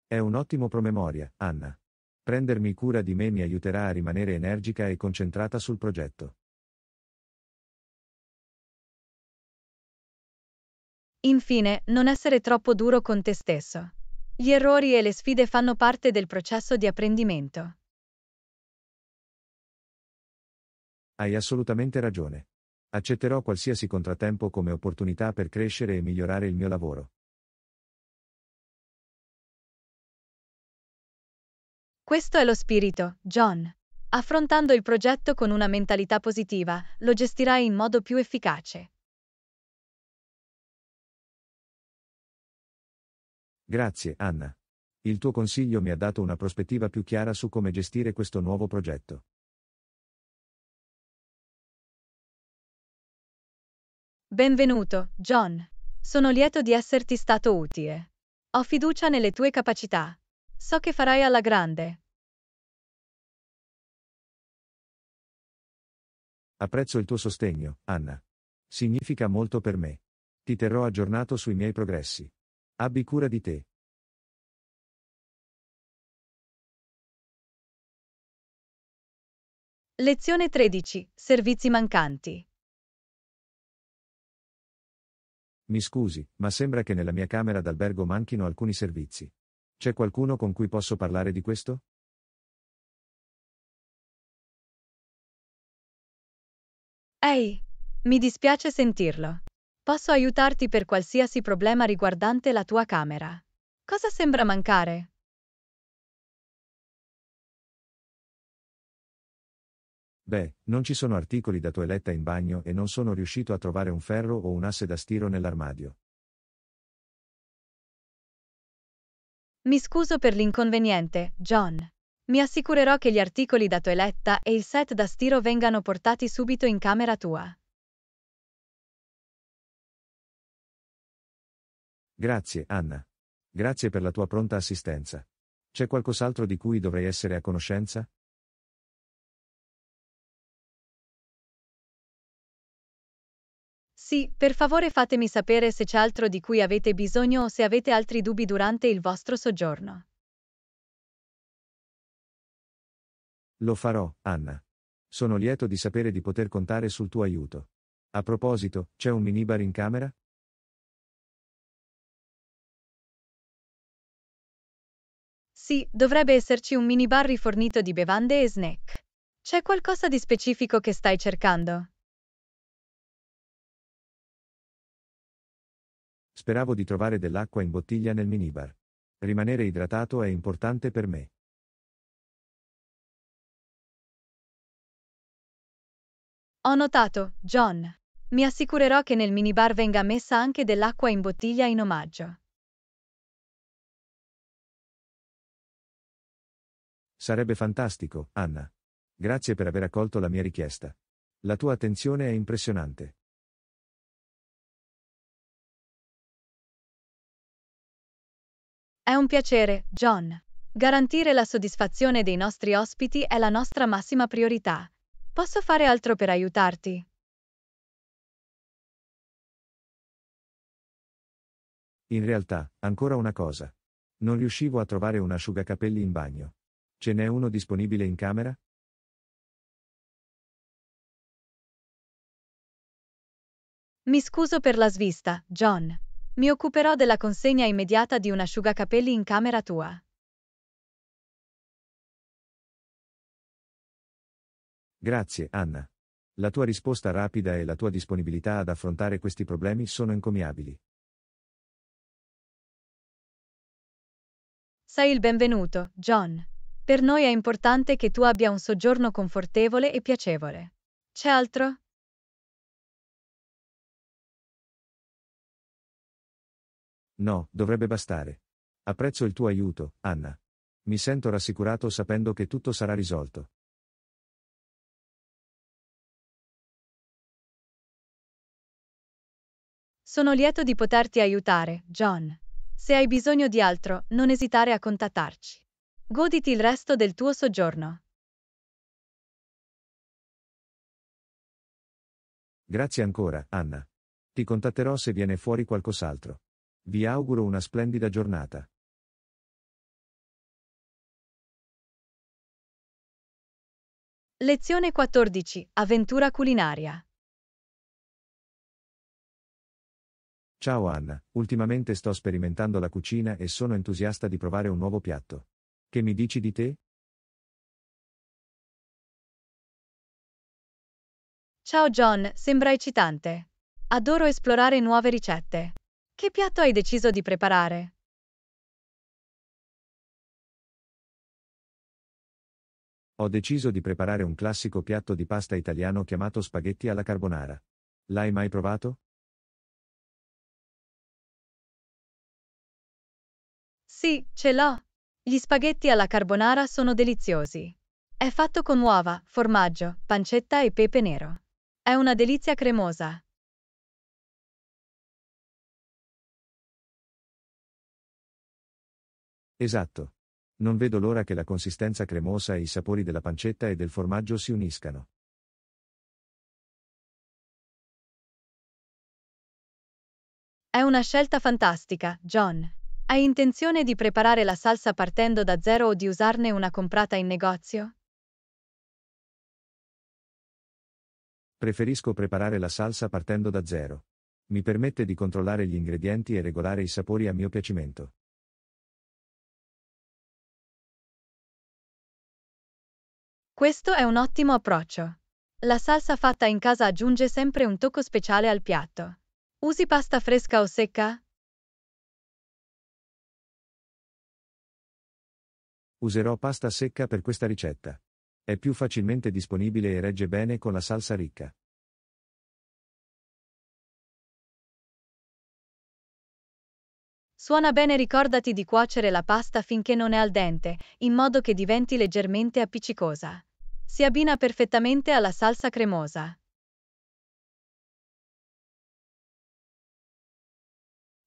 È un ottimo promemoria, Anna. Prendermi cura di me mi aiuterà a rimanere energica e concentrata sul progetto. Infine, non essere troppo duro con te stesso. Gli errori e le sfide fanno parte del processo di apprendimento. Hai assolutamente ragione. Accetterò qualsiasi contrattempo come opportunità per crescere e migliorare il mio lavoro. Questo è lo spirito, John. Affrontando il progetto con una mentalità positiva, lo gestirai in modo più efficace. Grazie, Anna. Il tuo consiglio mi ha dato una prospettiva più chiara su come gestire questo nuovo progetto. Benvenuto, John. Sono lieto di esserti stato utile. Ho fiducia nelle tue capacità. So che farai alla grande. Apprezzo il tuo sostegno, Anna. Significa molto per me. Ti terrò aggiornato sui miei progressi. Abbi cura di te. Lezione 13. Servizi mancanti. Mi scusi, ma sembra che nella mia camera d'albergo manchino alcuni servizi. C'è qualcuno con cui posso parlare di questo? Ehi, mi dispiace sentirlo. Posso aiutarti per qualsiasi problema riguardante la tua camera. Cosa sembra mancare? Beh, non ci sono articoli da toeletta in bagno e non sono riuscito a trovare un ferro o un asse da stiro nell'armadio. Mi scuso per l'inconveniente, John. Mi assicurerò che gli articoli da toeletta e il set da stiro vengano portati subito in camera tua. Grazie, Anna. Grazie per la tua pronta assistenza. C'è qualcos'altro di cui dovrei essere a conoscenza? Sì, per favore fatemi sapere se c'è altro di cui avete bisogno o se avete altri dubbi durante il vostro soggiorno. Lo farò, Anna. Sono lieto di sapere di poter contare sul tuo aiuto. A proposito, c'è un minibar in camera? Sì, dovrebbe esserci un minibar rifornito di bevande e snack. C'è qualcosa di specifico che stai cercando? Speravo di trovare dell'acqua in bottiglia nel minibar. Rimanere idratato è importante per me. Ho notato, John. Mi assicurerò che nel minibar venga messa anche dell'acqua in bottiglia in omaggio. Sarebbe fantastico, Anna. Grazie per aver accolto la mia richiesta. La tua attenzione è impressionante. È un piacere, John. Garantire la soddisfazione dei nostri ospiti è la nostra massima priorità. Posso fare altro per aiutarti? In realtà, ancora una cosa. Non riuscivo a trovare un asciugacapelli in bagno. Ce n'è uno disponibile in camera? Mi scuso per la svista, John. Mi occuperò della consegna immediata di un asciugacapelli in camera tua. Grazie, Anna. La tua risposta rapida e la tua disponibilità ad affrontare questi problemi sono encomiabili. Sei il benvenuto, John. Per noi è importante che tu abbia un soggiorno confortevole e piacevole. C'è altro? No, dovrebbe bastare. Apprezzo il tuo aiuto, Anna. Mi sento rassicurato sapendo che tutto sarà risolto. Sono lieto di poterti aiutare, John. Se hai bisogno di altro, non esitare a contattarci. Goditi il resto del tuo soggiorno. Grazie ancora, Anna. Ti contatterò se viene fuori qualcos'altro. Vi auguro una splendida giornata. Lezione 14. Avventura culinaria. Ciao Anna, ultimamente sto sperimentando la cucina e sono entusiasta di provare un nuovo piatto. Che mi dici di te? Ciao John, sembra eccitante. Adoro esplorare nuove ricette. Che piatto hai deciso di preparare? Ho deciso di preparare un classico piatto di pasta italiano chiamato spaghetti alla carbonara. L'hai mai provato? Sì, ce l'ho. Gli spaghetti alla carbonara sono deliziosi. È fatto con uova, formaggio, pancetta e pepe nero. È una delizia cremosa. Esatto. Non vedo l'ora che la consistenza cremosa e i sapori della pancetta e del formaggio si uniscano. È una scelta fantastica, John. Hai intenzione di preparare la salsa partendo da zero o di usarne una comprata in negozio? Preferisco preparare la salsa partendo da zero. Mi permette di controllare gli ingredienti e regolare i sapori a mio piacimento. Questo è un ottimo approccio. La salsa fatta in casa aggiunge sempre un tocco speciale al piatto. Usi pasta fresca o secca? Userò pasta secca per questa ricetta. È più facilmente disponibile e regge bene con la salsa ricca. Suona bene, ricordati di cuocere la pasta finché non è al dente, in modo che diventi leggermente appiccicosa. Si abbina perfettamente alla salsa cremosa.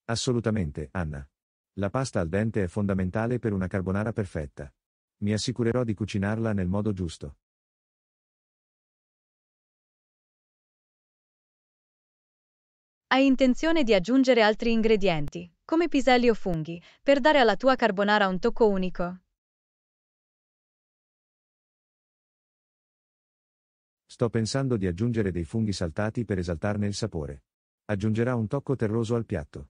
Assolutamente, Anna. La pasta al dente è fondamentale per una carbonara perfetta. Mi assicurerò di cucinarla nel modo giusto. Hai intenzione di aggiungere altri ingredienti, come piselli o funghi, per dare alla tua carbonara un tocco unico? Sto pensando di aggiungere dei funghi saltati per esaltarne il sapore. Aggiungerà un tocco terroso al piatto.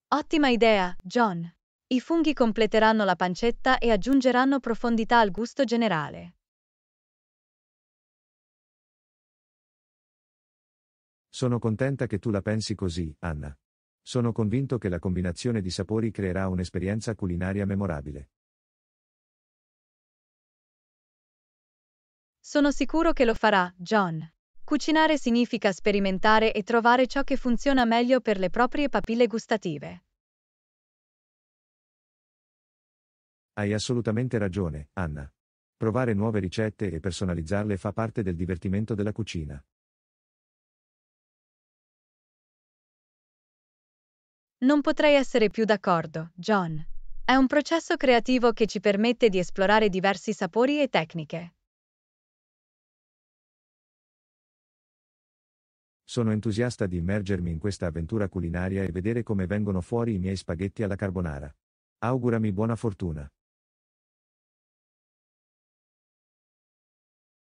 Ottima idea, John. I funghi completeranno la pancetta e aggiungeranno profondità al gusto generale. Sono contenta che tu la pensi così, Anna. Sono convinto che la combinazione di sapori creerà un'esperienza culinaria memorabile. Sono sicuro che lo farà, John. Cucinare significa sperimentare e trovare ciò che funziona meglio per le proprie papille gustative. Hai assolutamente ragione, Anna. Provare nuove ricette e personalizzarle fa parte del divertimento della cucina. Non potrei essere più d'accordo, John. È un processo creativo che ci permette di esplorare diversi sapori e tecniche. Sono entusiasta di immergermi in questa avventura culinaria e vedere come vengono fuori i miei spaghetti alla carbonara. Augurami buona fortuna.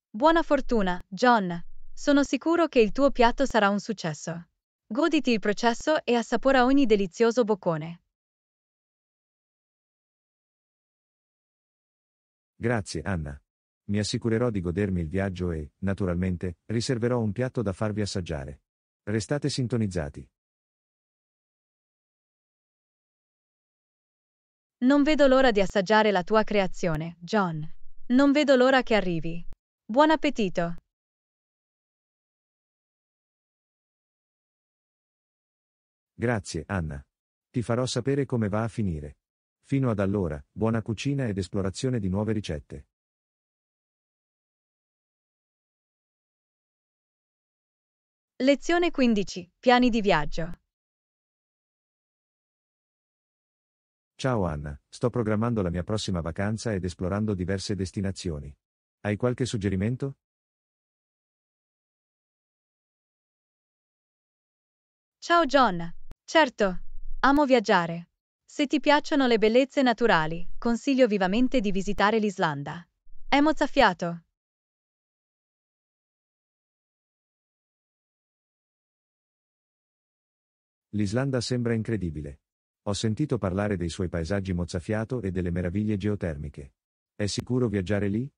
Buona fortuna, John. Sono sicuro che il tuo piatto sarà un successo. Goditi il processo e assapora ogni delizioso boccone. Grazie, Anna. Mi assicurerò di godermi il viaggio e, naturalmente, riserverò un piatto da farvi assaggiare. Restate sintonizzati. Non vedo l'ora di assaggiare la tua creazione, John. Non vedo l'ora che arrivi. Buon appetito! Grazie, Anna. Ti farò sapere come va a finire. Fino ad allora, buona cucina ed esplorazione di nuove ricette. Lezione 15. Piani di viaggio. Ciao Anna, sto programmando la mia prossima vacanza ed esplorando diverse destinazioni. Hai qualche suggerimento? Ciao John. Certo. Amo viaggiare. Se ti piacciono le bellezze naturali, consiglio vivamente di visitare l'Islanda. È mozzafiato. L'Islanda sembra incredibile. Ho sentito parlare dei suoi paesaggi mozzafiato e delle meraviglie geotermiche. È sicuro viaggiare lì?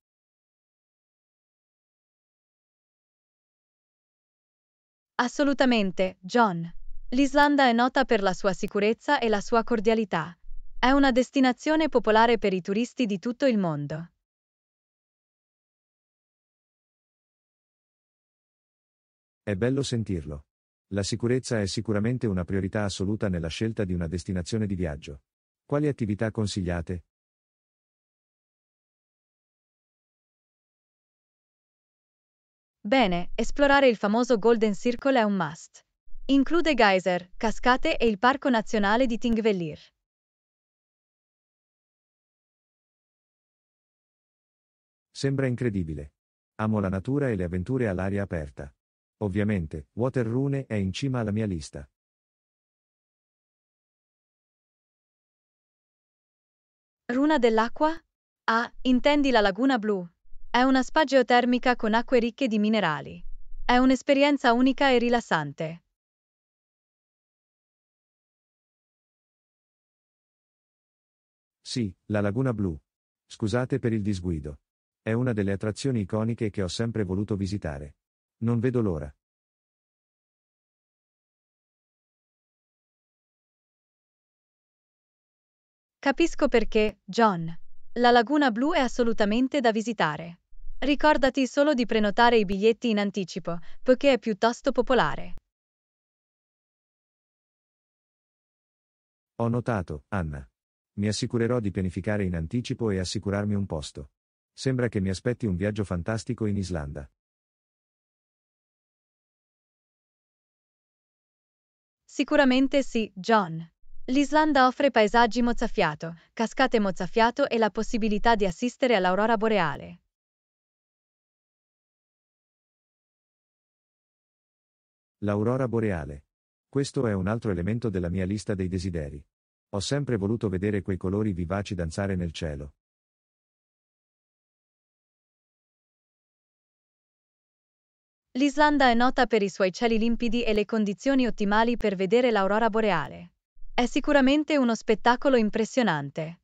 Assolutamente, John. L'Islanda è nota per la sua sicurezza e la sua cordialità. È una destinazione popolare per i turisti di tutto il mondo. È bello sentirlo. La sicurezza è sicuramente una priorità assoluta nella scelta di una destinazione di viaggio. Quali attività consigliate? Bene, esplorare il famoso Golden Circle è un must. Include geyser, cascate e il Parco Nazionale di Thingvellir. Sembra incredibile. Amo la natura e le avventure all'aria aperta. Ovviamente, Water Rune è in cima alla mia lista. Runa dell'acqua? Ah, intendi la Laguna Blu. È una spa geotermica con acque ricche di minerali. È un'esperienza unica e rilassante. Sì, la Laguna Blu. Scusate per il disguido. È una delle attrazioni iconiche che ho sempre voluto visitare. Non vedo l'ora. Capisco perché, John. La Laguna Blu è assolutamente da visitare. Ricordati solo di prenotare i biglietti in anticipo, poiché è piuttosto popolare. Ho notato, Anna. Mi assicurerò di pianificare in anticipo e assicurarmi un posto. Sembra che mi aspetti un viaggio fantastico in Islanda. Sicuramente sì, John. L'Islanda offre paesaggi mozzafiato, cascate mozzafiato e la possibilità di assistere all'aurora boreale. L'aurora boreale. Questo è un altro elemento della mia lista dei desideri. Ho sempre voluto vedere quei colori vivaci danzare nel cielo. L'Islanda è nota per i suoi cieli limpidi e le condizioni ottimali per vedere l'aurora boreale. È sicuramente uno spettacolo impressionante.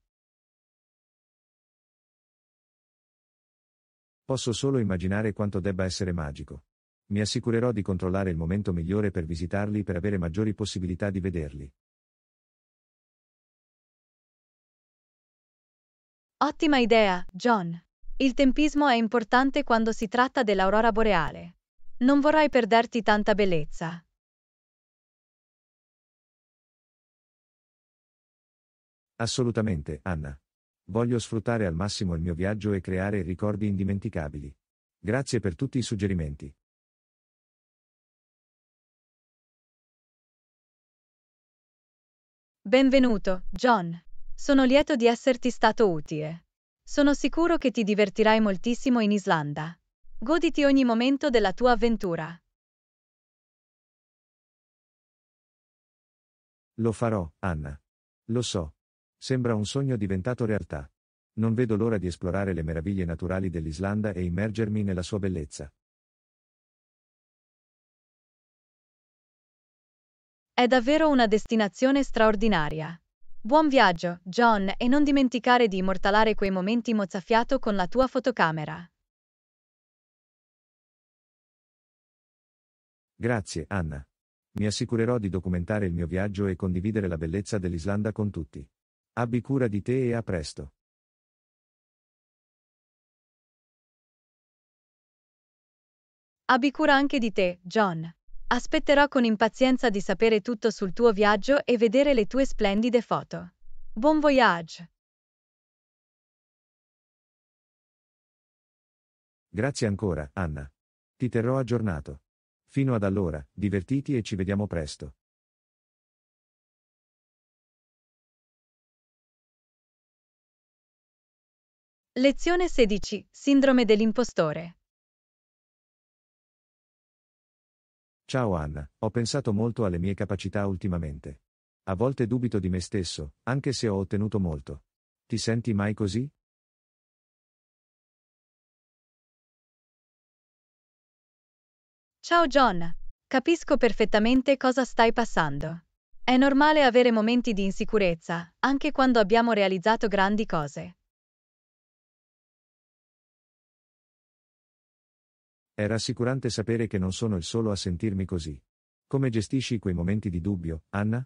Posso solo immaginare quanto debba essere magico. Mi assicurerò di controllare il momento migliore per visitarli per avere maggiori possibilità di vederli. Ottima idea, John. Il tempismo è importante quando si tratta dell'aurora boreale. Non vorrai perderti tanta bellezza. Assolutamente, Anna. Voglio sfruttare al massimo il mio viaggio e creare ricordi indimenticabili. Grazie per tutti i suggerimenti. Benvenuto, John. Sono lieto di esserti stato utile. Sono sicuro che ti divertirai moltissimo in Islanda. Goditi ogni momento della tua avventura. Lo farò, Anna. Lo so. Sembra un sogno diventato realtà. Non vedo l'ora di esplorare le meraviglie naturali dell'Islanda e immergermi nella sua bellezza. È davvero una destinazione straordinaria. Buon viaggio, John, e non dimenticare di immortalare quei momenti mozzafiato con la tua fotocamera. Grazie, Anna. Mi assicurerò di documentare il mio viaggio e condividere la bellezza dell'Islanda con tutti. Abbi cura di te e a presto. Abbi cura anche di te, John. Aspetterò con impazienza di sapere tutto sul tuo viaggio e vedere le tue splendide foto. Buon voyage! Grazie ancora, Anna. Ti terrò aggiornato. Fino ad allora, divertiti e ci vediamo presto. Lezione 16. Sindrome dell'impostore. Ciao Anna, ho pensato molto alle mie capacità ultimamente. A volte dubito di me stesso, anche se ho ottenuto molto. Ti senti mai così? Ciao John. Capisco perfettamente cosa stai passando. È normale avere momenti di insicurezza, anche quando abbiamo realizzato grandi cose. È rassicurante sapere che non sono il solo a sentirmi così. Come gestisci quei momenti di dubbio, Anna?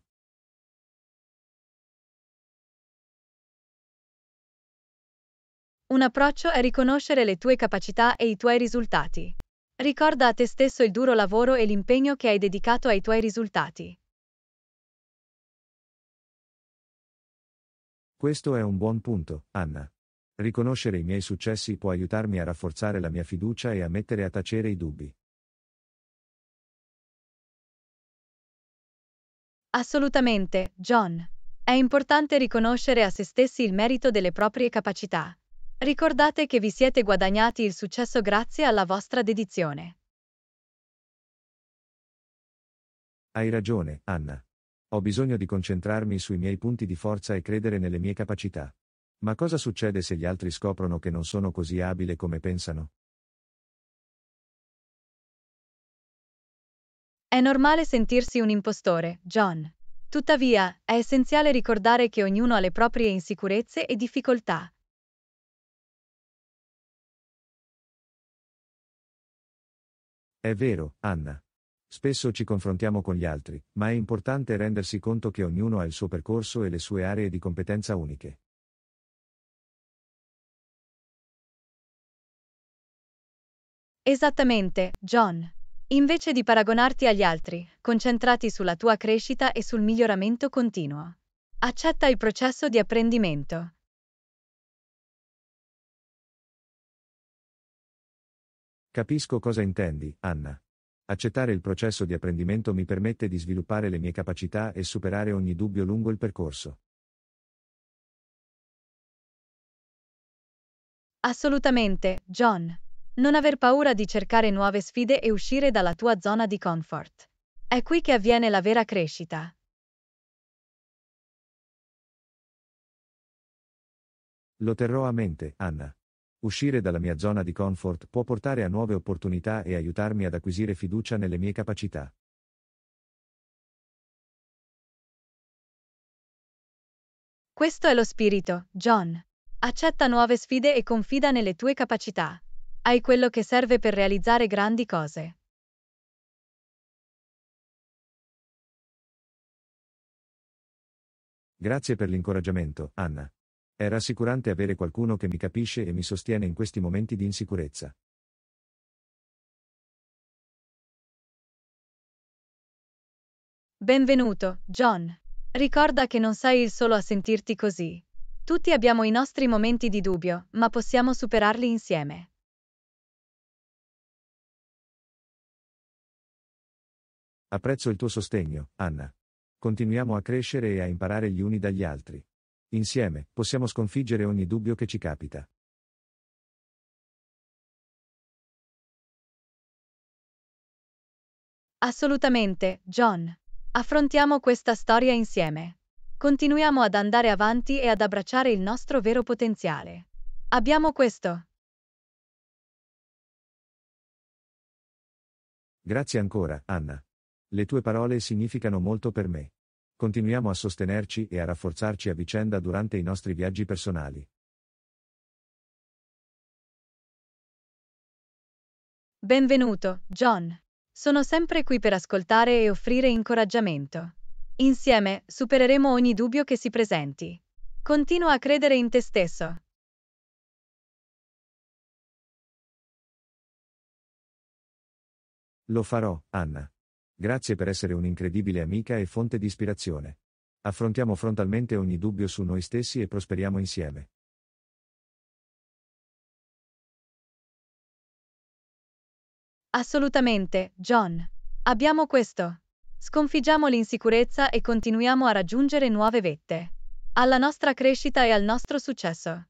Un approccio è riconoscere le tue capacità e i tuoi risultati. Ricorda a te stesso il duro lavoro e l'impegno che hai dedicato ai tuoi risultati. Questo è un buon punto, Anna. Riconoscere i miei successi può aiutarmi a rafforzare la mia fiducia e a mettere a tacere i dubbi. Assolutamente, John. È importante riconoscere a se stessi il merito delle proprie capacità. Ricordate che vi siete guadagnati il successo grazie alla vostra dedizione. Hai ragione, Anna. Ho bisogno di concentrarmi sui miei punti di forza e credere nelle mie capacità. Ma cosa succede se gli altri scoprono che non sono così abile come pensano? È normale sentirsi un impostore, John. Tuttavia, è essenziale ricordare che ognuno ha le proprie insicurezze e difficoltà. È vero, Anna. Spesso ci confrontiamo con gli altri, ma è importante rendersi conto che ognuno ha il suo percorso e le sue aree di competenza uniche. Esattamente, John. Invece di paragonarti agli altri, concentrati sulla tua crescita e sul miglioramento continuo. Accetta il processo di apprendimento. Capisco cosa intendi, Anna. Accettare il processo di apprendimento mi permette di sviluppare le mie capacità e superare ogni dubbio lungo il percorso. Assolutamente, John. Non aver paura di cercare nuove sfide e uscire dalla tua zona di comfort. È qui che avviene la vera crescita. Lo terrò a mente, Anna. Uscire dalla mia zona di comfort può portare a nuove opportunità e aiutarmi ad acquisire fiducia nelle mie capacità. Questo è lo spirito, John. Accetta nuove sfide e confida nelle tue capacità. Hai quello che serve per realizzare grandi cose. Grazie per l'incoraggiamento, Anna. È rassicurante avere qualcuno che mi capisce e mi sostiene in questi momenti di insicurezza. Benvenuto, John. Ricorda che non sei il solo a sentirti così. Tutti abbiamo i nostri momenti di dubbio, ma possiamo superarli insieme. Apprezzo il tuo sostegno, Anna. Continuiamo a crescere e a imparare gli uni dagli altri. Insieme, possiamo sconfiggere ogni dubbio che ci capita. Assolutamente, John. Affrontiamo questa storia insieme. Continuiamo ad andare avanti e ad abbracciare il nostro vero potenziale. Abbiamo questo. Grazie ancora, Anna. Le tue parole significano molto per me. Continuiamo a sostenerci e a rafforzarci a vicenda durante i nostri viaggi personali. Benvenuto, John. Sono sempre qui per ascoltare e offrire incoraggiamento. Insieme supereremo ogni dubbio che si presenti. Continua a credere in te stesso. Lo farò, Anna. Grazie per essere un'incredibile amica e fonte di ispirazione. Affrontiamo frontalmente ogni dubbio su noi stessi e prosperiamo insieme. Assolutamente, John. Abbiamo questo. Sconfiggiamo l'insicurezza e continuiamo a raggiungere nuove vette. Alla nostra crescita e al nostro successo.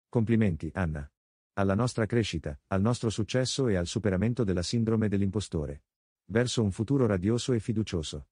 Complimenti, Anna. Alla nostra crescita, al nostro successo e al superamento della sindrome dell'impostore. Verso un futuro radioso e fiducioso.